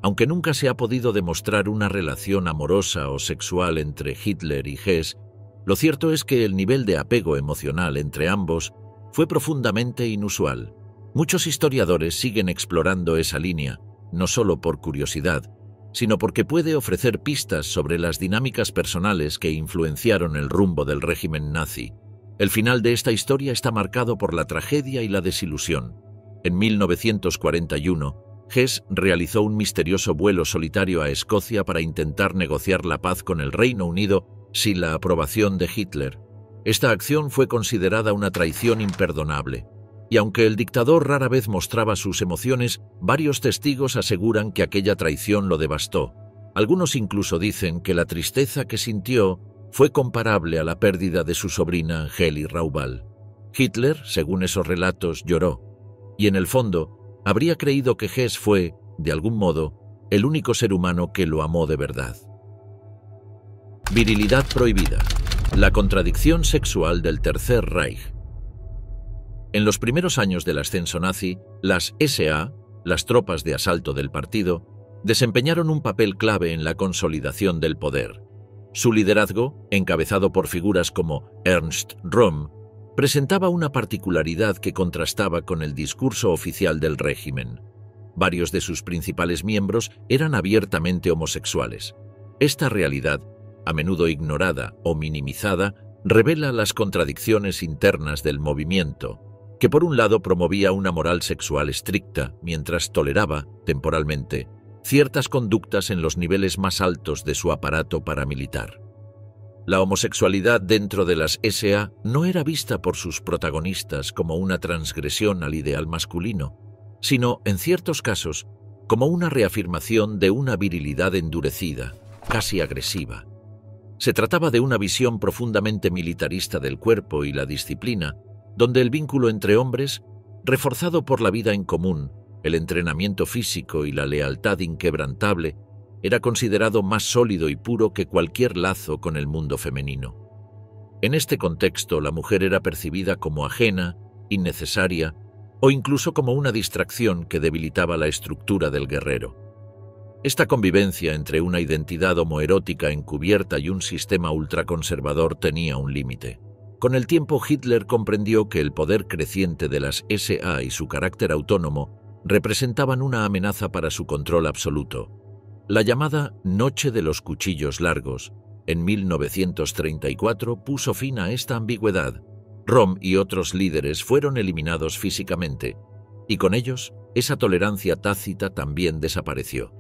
Aunque nunca se ha podido demostrar una relación amorosa o sexual entre Hitler y Hess, lo cierto es que el nivel de apego emocional entre ambos fue profundamente inusual. Muchos historiadores siguen explorando esa línea, no solo por curiosidad, sino porque puede ofrecer pistas sobre las dinámicas personales que influenciaron el rumbo del régimen nazi. El final de esta historia está marcado por la tragedia y la desilusión. En 1941, Hess realizó un misterioso vuelo solitario a Escocia para intentar negociar la paz con el Reino Unido sin la aprobación de Hitler. Esta acción fue considerada una traición imperdonable, y aunque el dictador rara vez mostraba sus emociones, varios testigos aseguran que aquella traición lo devastó. Algunos incluso dicen que la tristeza que sintió fue comparable a la pérdida de su sobrina Heli Raubal. Hitler, según esos relatos, lloró, y en el fondo habría creído que Hess fue, de algún modo, el único ser humano que lo amó de verdad. Virilidad prohibida. La contradicción sexual del Tercer Reich. En los primeros años del ascenso nazi, las SA, las tropas de asalto del partido, desempeñaron un papel clave en la consolidación del poder. Su liderazgo, encabezado por figuras como Ernst Röhm, presentaba una particularidad que contrastaba con el discurso oficial del régimen. Varios de sus principales miembros eran abiertamente homosexuales. Esta realidad, a menudo ignorada o minimizada, revela las contradicciones internas del movimiento, que por un lado promovía una moral sexual estricta, mientras toleraba, temporalmente, ciertas conductas en los niveles más altos de su aparato paramilitar. La homosexualidad dentro de las SA no era vista por sus protagonistas como una transgresión al ideal masculino, sino, en ciertos casos, como una reafirmación de una virilidad endurecida, casi agresiva. Se trataba de una visión profundamente militarista del cuerpo y la disciplina, donde el vínculo entre hombres, reforzado por la vida en común, el entrenamiento físico y la lealtad inquebrantable, era considerado más sólido y puro que cualquier lazo con el mundo femenino. En este contexto, la mujer era percibida como ajena, innecesaria o incluso como una distracción que debilitaba la estructura del guerrero. Esta convivencia entre una identidad homoerótica encubierta y un sistema ultraconservador tenía un límite. Con el tiempo, Hitler comprendió que el poder creciente de las SA y su carácter autónomo representaban una amenaza para su control absoluto. La llamada Noche de los Cuchillos Largos, en 1934, puso fin a esta ambigüedad. Röhm y otros líderes fueron eliminados físicamente, y con ellos, esa tolerancia tácita también desapareció.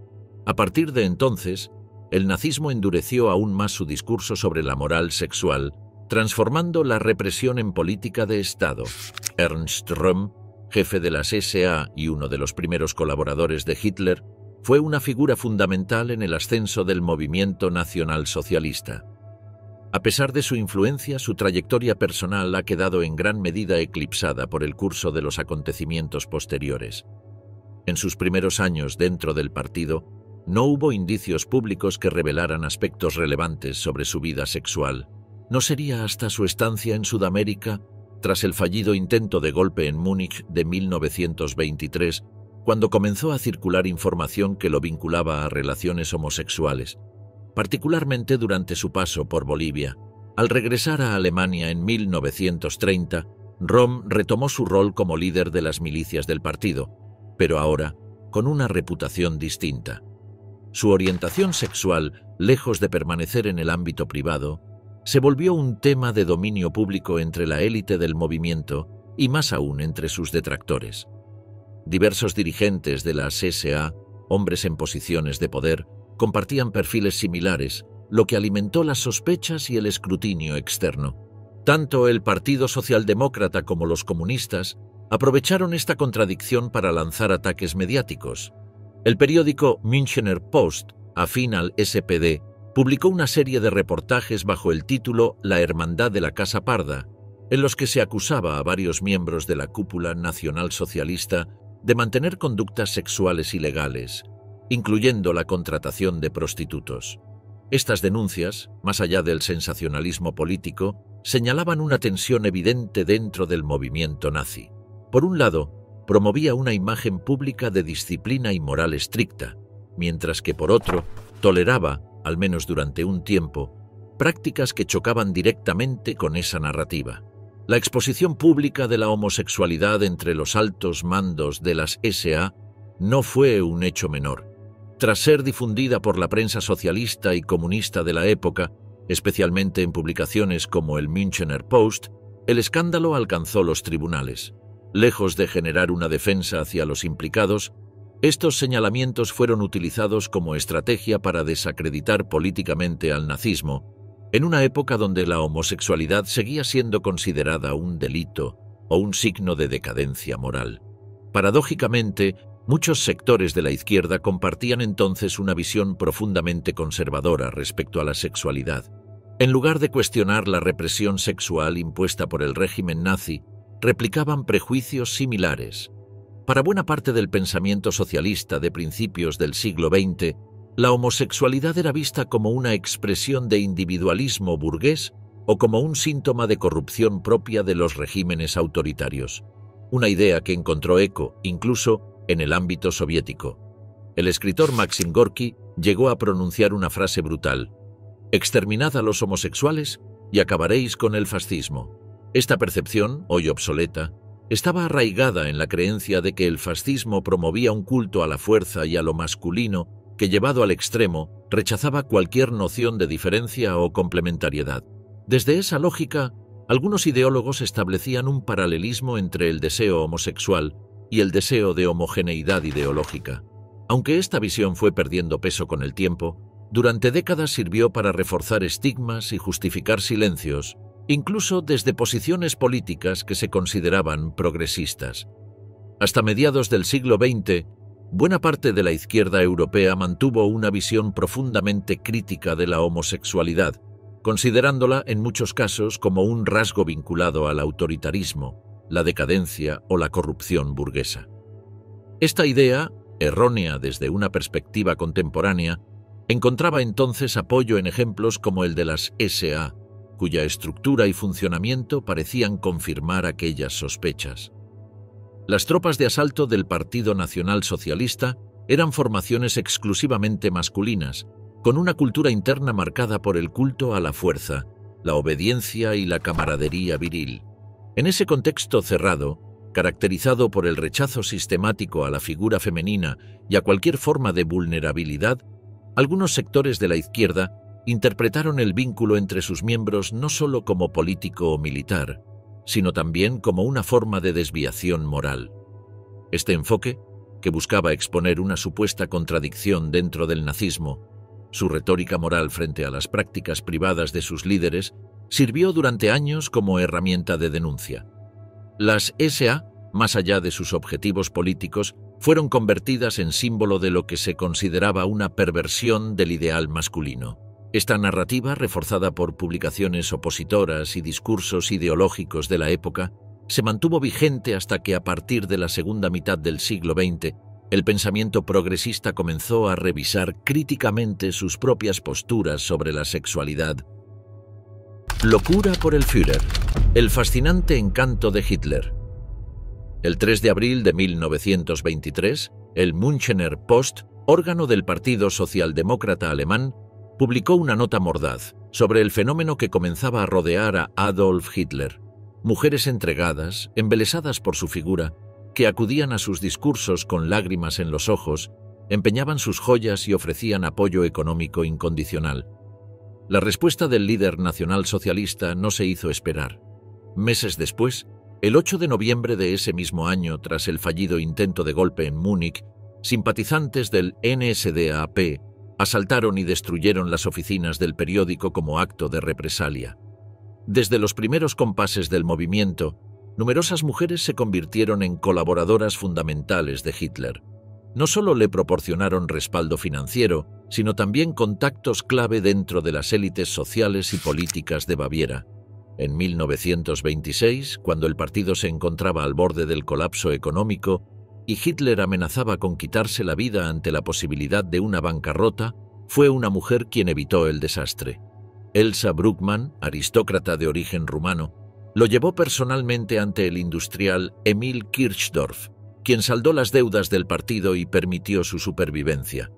A partir de entonces, el nazismo endureció aún más su discurso sobre la moral sexual, transformando la represión en política de Estado. Ernst Röhm, jefe de las SA y uno de los primeros colaboradores de Hitler, fue una figura fundamental en el ascenso del movimiento nacionalsocialista. A pesar de su influencia, su trayectoria personal ha quedado en gran medida eclipsada por el curso de los acontecimientos posteriores. En sus primeros años dentro del partido, no hubo indicios públicos que revelaran aspectos relevantes sobre su vida sexual. No sería hasta su estancia en Sudamérica, tras el fallido intento de golpe en Múnich de 1923, cuando comenzó a circular información que lo vinculaba a relaciones homosexuales, particularmente durante su paso por Bolivia. Al regresar a Alemania en 1930, Röhm retomó su rol como líder de las milicias del partido, pero ahora con una reputación distinta. Su orientación sexual, lejos de permanecer en el ámbito privado, se volvió un tema de dominio público entre la élite del movimiento y más aún entre sus detractores. Diversos dirigentes de las SA, hombres en posiciones de poder, compartían perfiles similares, lo que alimentó las sospechas y el escrutinio externo. Tanto el Partido Socialdemócrata como los comunistas aprovecharon esta contradicción para lanzar ataques mediáticos. El periódico Münchener Post, afín al SPD, publicó una serie de reportajes bajo el título La Hermandad de la Casa Parda, en los que se acusaba a varios miembros de la cúpula nacionalsocialista de mantener conductas sexuales ilegales, incluyendo la contratación de prostitutos. Estas denuncias, más allá del sensacionalismo político, señalaban una tensión evidente dentro del movimiento nazi. Por un lado, promovía una imagen pública de disciplina y moral estricta, mientras que por otro, toleraba, al menos durante un tiempo, prácticas que chocaban directamente con esa narrativa. La exposición pública de la homosexualidad entre los altos mandos de las SA no fue un hecho menor. Tras ser difundida por la prensa socialista y comunista de la época, especialmente en publicaciones como el Münchener Post, el escándalo alcanzó los tribunales. Lejos de generar una defensa hacia los implicados, estos señalamientos fueron utilizados como estrategia para desacreditar políticamente al nazismo, en una época donde la homosexualidad seguía siendo considerada un delito o un signo de decadencia moral. Paradójicamente, muchos sectores de la izquierda compartían entonces una visión profundamente conservadora respecto a la sexualidad. En lugar de cuestionar la represión sexual impuesta por el régimen nazi, replicaban prejuicios similares. Para buena parte del pensamiento socialista de principios del siglo XX, la homosexualidad era vista como una expresión de individualismo burgués o como un síntoma de corrupción propia de los regímenes autoritarios, una idea que encontró eco incluso en el ámbito soviético. El escritor Maxim Gorki llegó a pronunciar una frase brutal: «Exterminad a los homosexuales y acabaréis con el fascismo». Esta percepción, hoy obsoleta, estaba arraigada en la creencia de que el fascismo promovía un culto a la fuerza y a lo masculino que, llevado al extremo, rechazaba cualquier noción de diferencia o complementariedad. Desde esa lógica, algunos ideólogos establecían un paralelismo entre el deseo homosexual y el deseo de homogeneidad ideológica. Aunque esta visión fue perdiendo peso con el tiempo, durante décadas sirvió para reforzar estigmas y justificar silencios, incluso desde posiciones políticas que se consideraban progresistas. Hasta mediados del siglo XX, buena parte de la izquierda europea mantuvo una visión profundamente crítica de la homosexualidad, considerándola en muchos casos como un rasgo vinculado al autoritarismo, la decadencia o la corrupción burguesa. Esta idea, errónea desde una perspectiva contemporánea, encontraba entonces apoyo en ejemplos como el de las SA, cuya estructura y funcionamiento parecían confirmar aquellas sospechas. Las tropas de asalto del Partido Nacional Socialista eran formaciones exclusivamente masculinas, con una cultura interna marcada por el culto a la fuerza, la obediencia y la camaradería viril. En ese contexto cerrado, caracterizado por el rechazo sistemático a la figura femenina y a cualquier forma de vulnerabilidad, algunos sectores de la izquierda interpretaron el vínculo entre sus miembros no solo como político o militar, sino también como una forma de desviación moral. Este enfoque, que buscaba exponer una supuesta contradicción dentro del nazismo, su retórica moral frente a las prácticas privadas de sus líderes, sirvió durante años como herramienta de denuncia. Las SA, más allá de sus objetivos políticos, fueron convertidas en símbolo de lo que se consideraba una perversión del ideal masculino. Esta narrativa, reforzada por publicaciones opositoras y discursos ideológicos de la época, se mantuvo vigente hasta que a partir de la segunda mitad del siglo XX, el pensamiento progresista comenzó a revisar críticamente sus propias posturas sobre la sexualidad. Locura por el Führer. El fascinante encanto de Hitler. El 3 de abril de 1923, el Münchener Post, órgano del Partido Socialdemócrata Alemán, publicó una nota mordaz sobre el fenómeno que comenzaba a rodear a Adolf Hitler. Mujeres entregadas, embelesadas por su figura, que acudían a sus discursos con lágrimas en los ojos, empeñaban sus joyas y ofrecían apoyo económico incondicional. La respuesta del líder nacionalsocialista no se hizo esperar. Meses después, el 8 de noviembre de ese mismo año, tras el fallido intento de golpe en Múnich, simpatizantes del NSDAP asaltaron y destruyeron las oficinas del periódico como acto de represalia. Desde los primeros compases del movimiento, numerosas mujeres se convirtieron en colaboradoras fundamentales de Hitler. No solo le proporcionaron respaldo financiero, sino también contactos clave dentro de las élites sociales y políticas de Baviera. En 1926, cuando el partido se encontraba al borde del colapso económico y Hitler amenazaba con quitarse la vida ante la posibilidad de una bancarrota, fue una mujer quien evitó el desastre. Elsa Bruckmann, aristócrata de origen rumano, lo llevó personalmente ante el industrial Emil Kirchdorf, quien saldó las deudas del partido y permitió su supervivencia.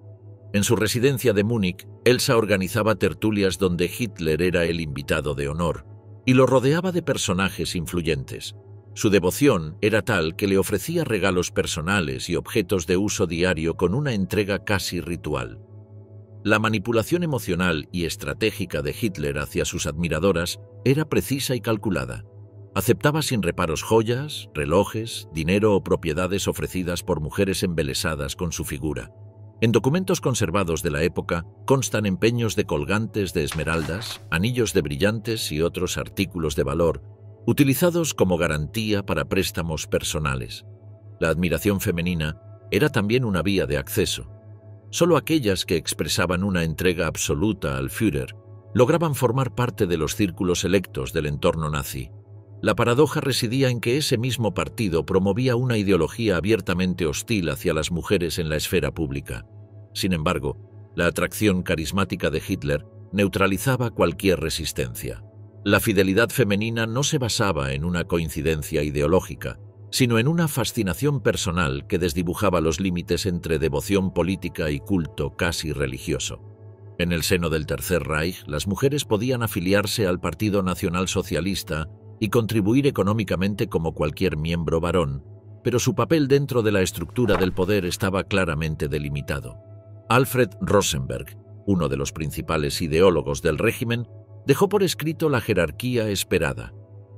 En su residencia de Múnich, Elsa organizaba tertulias donde Hitler era el invitado de honor, y lo rodeaba de personajes influyentes. Su devoción era tal que le ofrecía regalos personales y objetos de uso diario con una entrega casi ritual. La manipulación emocional y estratégica de Hitler hacia sus admiradoras era precisa y calculada. Aceptaba sin reparos joyas, relojes, dinero o propiedades ofrecidas por mujeres embelesadas con su figura. En documentos conservados de la época constan empeños de colgantes de esmeraldas, anillos de brillantes y otros artículos de valor, utilizados como garantía para préstamos personales. La admiración femenina era también una vía de acceso. Solo aquellas que expresaban una entrega absoluta al Führer lograban formar parte de los círculos selectos del entorno nazi. La paradoja residía en que ese mismo partido promovía una ideología abiertamente hostil hacia las mujeres en la esfera pública. Sin embargo, la atracción carismática de Hitler neutralizaba cualquier resistencia. La fidelidad femenina no se basaba en una coincidencia ideológica, sino en una fascinación personal que desdibujaba los límites entre devoción política y culto casi religioso. En el seno del Tercer Reich, las mujeres podían afiliarse al Partido Nacional Socialista y contribuir económicamente como cualquier miembro varón, pero su papel dentro de la estructura del poder estaba claramente delimitado. Alfred Rosenberg, uno de los principales ideólogos del régimen, dejó por escrito la jerarquía esperada.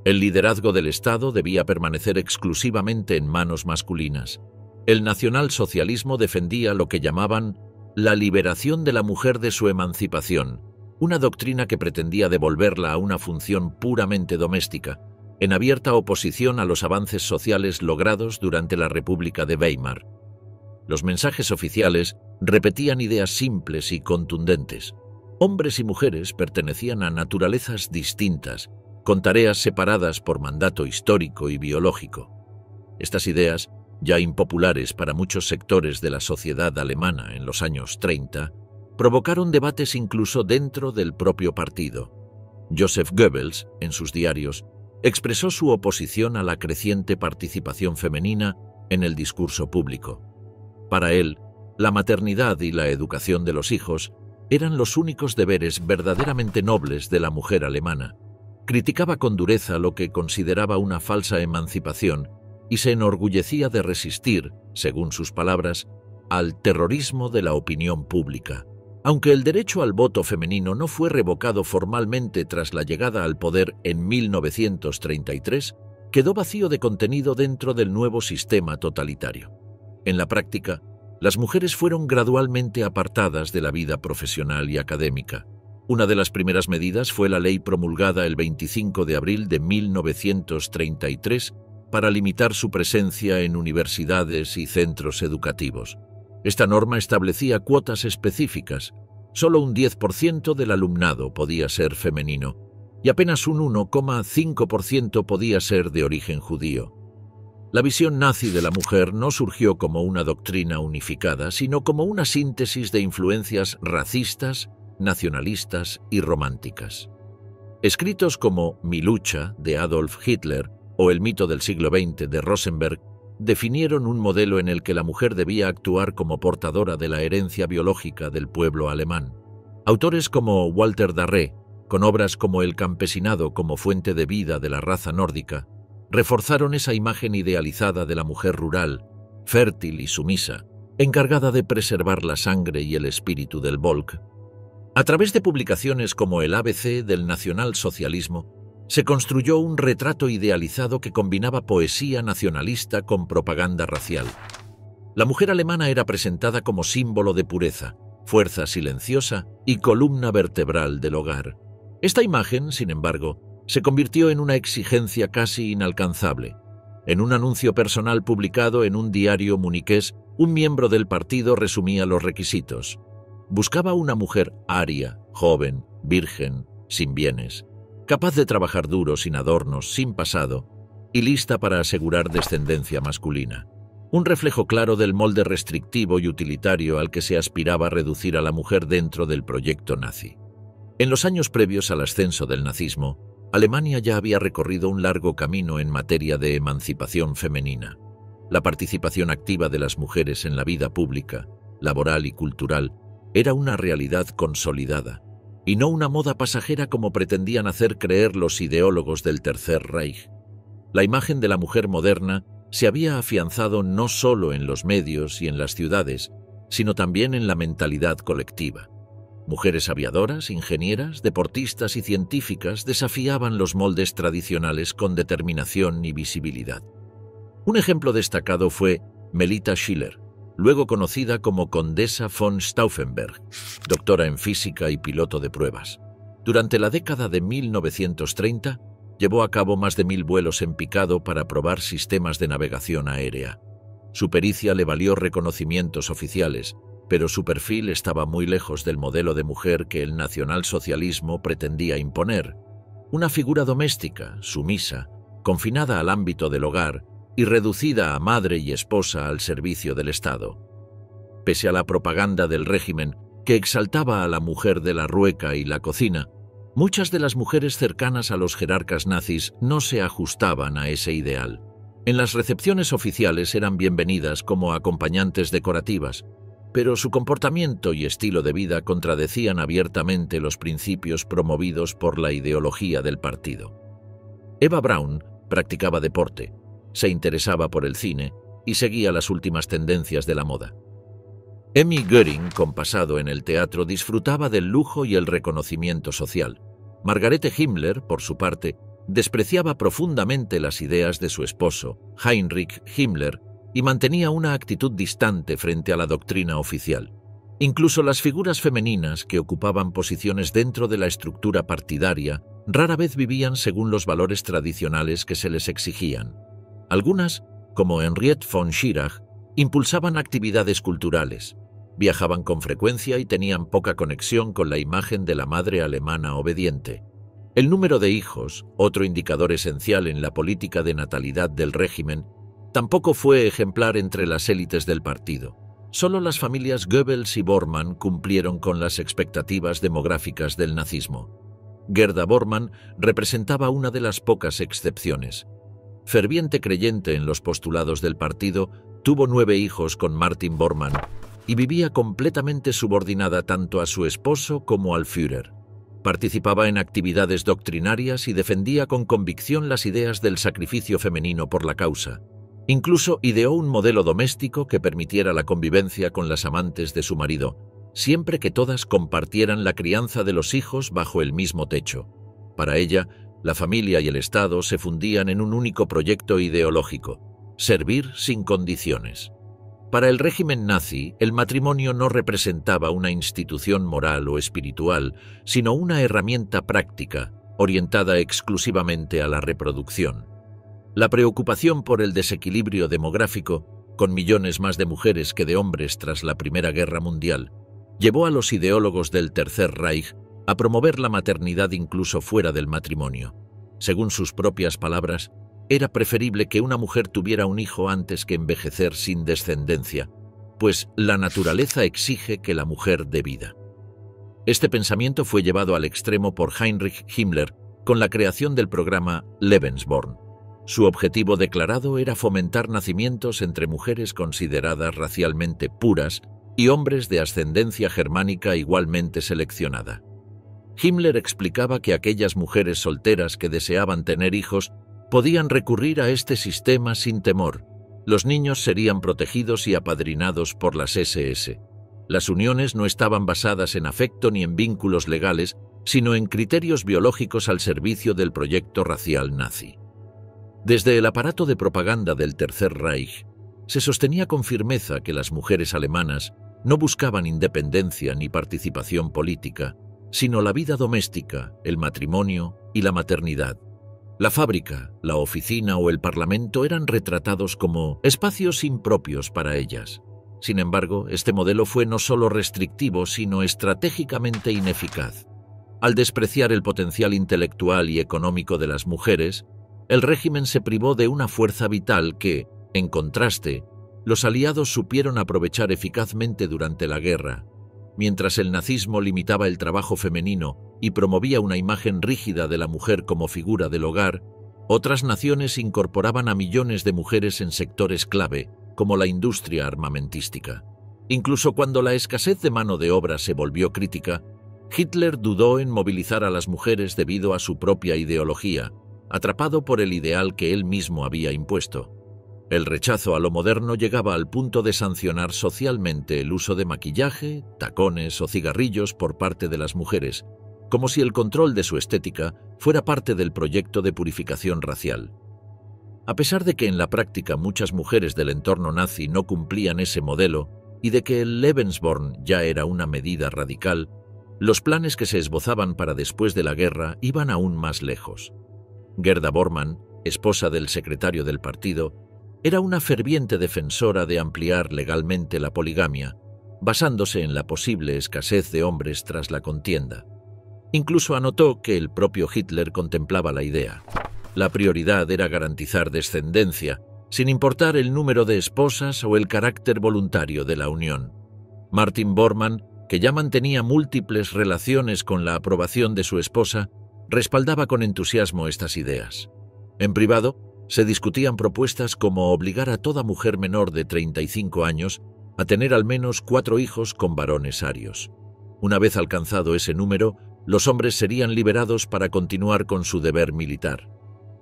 El liderazgo del Estado debía permanecer exclusivamente en manos masculinas. El nacionalsocialismo defendía lo que llamaban la liberación de la mujer de su emancipación, una doctrina que pretendía devolverla a una función puramente doméstica, en abierta oposición a los avances sociales logrados durante la República de Weimar. Los mensajes oficiales repetían ideas simples y contundentes. Hombres y mujeres pertenecían a naturalezas distintas, con tareas separadas por mandato histórico y biológico. Estas ideas, ya impopulares para muchos sectores de la sociedad alemana en los años 30, provocaron debates incluso dentro del propio partido. Joseph Goebbels, en sus diarios, expresó su oposición a la creciente participación femenina en el discurso público. Para él, la maternidad y la educación de los hijos eran los únicos deberes verdaderamente nobles de la mujer alemana. Criticaba con dureza lo que consideraba una falsa emancipación y se enorgullecía de resistir, según sus palabras, al terrorismo de la opinión pública. Aunque el derecho al voto femenino no fue revocado formalmente tras la llegada al poder en 1933, quedó vacío de contenido dentro del nuevo sistema totalitario. En la práctica, las mujeres fueron gradualmente apartadas de la vida profesional y académica. Una de las primeras medidas fue la ley promulgada el 25 de abril de 1933 para limitar su presencia en universidades y centros educativos. Esta norma establecía cuotas específicas. Solo un 10% del alumnado podía ser femenino y apenas un 1,5% podía ser de origen judío. La visión nazi de la mujer no surgió como una doctrina unificada, sino como una síntesis de influencias racistas, nacionalistas y románticas. Escritos como Mi lucha, de Adolf Hitler, o El mito del siglo XX, de Rosenberg, definieron un modelo en el que la mujer debía actuar como portadora de la herencia biológica del pueblo alemán. Autores como Walter Darré, con obras como El campesinado como fuente de vida de la raza nórdica, reforzaron esa imagen idealizada de la mujer rural, fértil y sumisa, encargada de preservar la sangre y el espíritu del Volk. A través de publicaciones como el ABC del nacionalsocialismo, se construyó un retrato idealizado que combinaba poesía nacionalista con propaganda racial. La mujer alemana era presentada como símbolo de pureza, fuerza silenciosa y columna vertebral del hogar. Esta imagen, sin embargo, se convirtió en una exigencia casi inalcanzable. En un anuncio personal publicado en un diario muniqués, un miembro del partido resumía los requisitos. Buscaba una mujer aria, joven, virgen, sin bienes, capaz de trabajar duro, sin adornos, sin pasado, y lista para asegurar descendencia masculina. Un reflejo claro del molde restrictivo y utilitario al que se aspiraba a reducir a la mujer dentro del proyecto nazi. En los años previos al ascenso del nazismo, Alemania ya había recorrido un largo camino en materia de emancipación femenina. La participación activa de las mujeres en la vida pública, laboral y cultural era una realidad consolidada, y no una moda pasajera como pretendían hacer creer los ideólogos del Tercer Reich. La imagen de la mujer moderna se había afianzado no solo en los medios y en las ciudades, sino también en la mentalidad colectiva. Mujeres aviadoras, ingenieras, deportistas y científicas desafiaban los moldes tradicionales con determinación y visibilidad. Un ejemplo destacado fue Melita Schiller, luego conocida como Condesa von Stauffenberg, doctora en física y piloto de pruebas. Durante la década de 1930, llevó a cabo más de 1000 vuelos en picado para probar sistemas de navegación aérea. Su pericia le valió reconocimientos oficiales, pero su perfil estaba muy lejos del modelo de mujer que el nacionalsocialismo pretendía imponer. Una figura doméstica, sumisa, confinada al ámbito del hogar y reducida a madre y esposa al servicio del Estado. Pese a la propaganda del régimen, que exaltaba a la mujer de la rueca y la cocina, muchas de las mujeres cercanas a los jerarcas nazis no se ajustaban a ese ideal. En las recepciones oficiales eran bienvenidas como acompañantes decorativas, pero su comportamiento y estilo de vida contradecían abiertamente los principios promovidos por la ideología del partido. Eva Braun practicaba deporte, se interesaba por el cine y seguía las últimas tendencias de la moda. Emmy Goering, con pasado en el teatro, disfrutaba del lujo y el reconocimiento social. Margarete Himmler, por su parte, despreciaba profundamente las ideas de su esposo, Heinrich Himmler, y mantenía una actitud distante frente a la doctrina oficial. Incluso las figuras femeninas que ocupaban posiciones dentro de la estructura partidaria rara vez vivían según los valores tradicionales que se les exigían. Algunas, como Henriette von Schirach, impulsaban actividades culturales, Viajaban con frecuencia y tenían poca conexión con la imagen de la madre alemana obediente. El número de hijos, otro indicador esencial en la política de natalidad del régimen, tampoco fue ejemplar entre las élites del partido. Solo las familias Goebbels y Bormann cumplieron con las expectativas demográficas del nazismo. Gerda Bormann representaba una de las pocas excepciones. Ferviente creyente en los postulados del partido, tuvo 9 hijos con Martin Bormann y vivía completamente subordinada tanto a su esposo como al Führer. Participaba en actividades doctrinarias y defendía con convicción las ideas del sacrificio femenino por la causa. Incluso ideó un modelo doméstico que permitiera la convivencia con las amantes de su marido, siempre que todas compartieran la crianza de los hijos bajo el mismo techo. Para ella, la familia y el Estado se fundían en un único proyecto ideológico: servir sin condiciones. Para el régimen nazi, el matrimonio no representaba una institución moral o espiritual, sino una herramienta práctica, orientada exclusivamente a la reproducción. La preocupación por el desequilibrio demográfico, con millones más de mujeres que de hombres tras la Primera Guerra Mundial, llevó a los ideólogos del Tercer Reich a promover la maternidad incluso fuera del matrimonio. Según sus propias palabras, era preferible que una mujer tuviera un hijo antes que envejecer sin descendencia, pues la naturaleza exige que la mujer dé vida. Este pensamiento fue llevado al extremo por Heinrich Himmler con la creación del programa Lebensborn. Su objetivo declarado era fomentar nacimientos entre mujeres consideradas racialmente puras y hombres de ascendencia germánica igualmente seleccionada. Himmler explicaba que aquellas mujeres solteras que deseaban tener hijos podían recurrir a este sistema sin temor. Los niños serían protegidos y apadrinados por las SS. Las uniones no estaban basadas en afecto ni en vínculos legales, sino en criterios biológicos al servicio del proyecto racial nazi. Desde el aparato de propaganda del Tercer Reich, se sostenía con firmeza que las mujeres alemanas no buscaban independencia ni participación política, sino la vida doméstica, el matrimonio y la maternidad. La fábrica, la oficina o el parlamento eran retratados como espacios impropios para ellas. Sin embargo, este modelo fue no solo restrictivo, sino estratégicamente ineficaz. Al despreciar el potencial intelectual y económico de las mujeres, el régimen se privó de una fuerza vital que, en contraste, los aliados supieron aprovechar eficazmente durante la guerra. Mientras el nazismo limitaba el trabajo femenino y promovía una imagen rígida de la mujer como figura del hogar, otras naciones incorporaban a millones de mujeres en sectores clave, como la industria armamentística. Incluso cuando la escasez de mano de obra se volvió crítica, Hitler dudó en movilizar a las mujeres debido a su propia ideología, atrapado por el ideal que él mismo había impuesto. El rechazo a lo moderno llegaba al punto de sancionar socialmente el uso de maquillaje, tacones o cigarrillos por parte de las mujeres, como si el control de su estética fuera parte del proyecto de purificación racial. A pesar de que en la práctica muchas mujeres del entorno nazi no cumplían ese modelo y de que el Lebensborn ya era una medida radical, los planes que se esbozaban para después de la guerra iban aún más lejos. Gerda Bormann, esposa del secretario del partido, era una ferviente defensora de ampliar legalmente la poligamia, basándose en la posible escasez de hombres tras la contienda. Incluso anotó que el propio Hitler contemplaba la idea. La prioridad era garantizar descendencia, sin importar el número de esposas o el carácter voluntario de la unión. Martin Bormann, que ya mantenía múltiples relaciones con la aprobación de su esposa, respaldaba con entusiasmo estas ideas. En privado, se discutían propuestas como obligar a toda mujer menor de 35 años a tener al menos 4 hijos con varones arios. Una vez alcanzado ese número, los hombres serían liberados para continuar con su deber militar.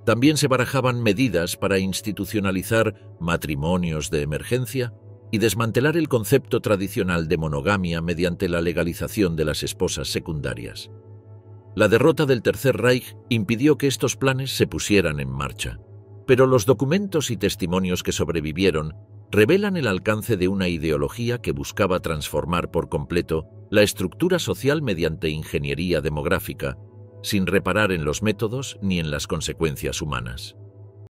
También se barajaban medidas para institucionalizar matrimonios de emergencia y desmantelar el concepto tradicional de monogamia mediante la legalización de las esposas secundarias. La derrota del Tercer Reich impidió que estos planes se pusieran en marcha, pero los documentos y testimonios que sobrevivieron revelan el alcance de una ideología que buscaba transformar por completo la estructura social mediante ingeniería demográfica, sin reparar en los métodos ni en las consecuencias humanas.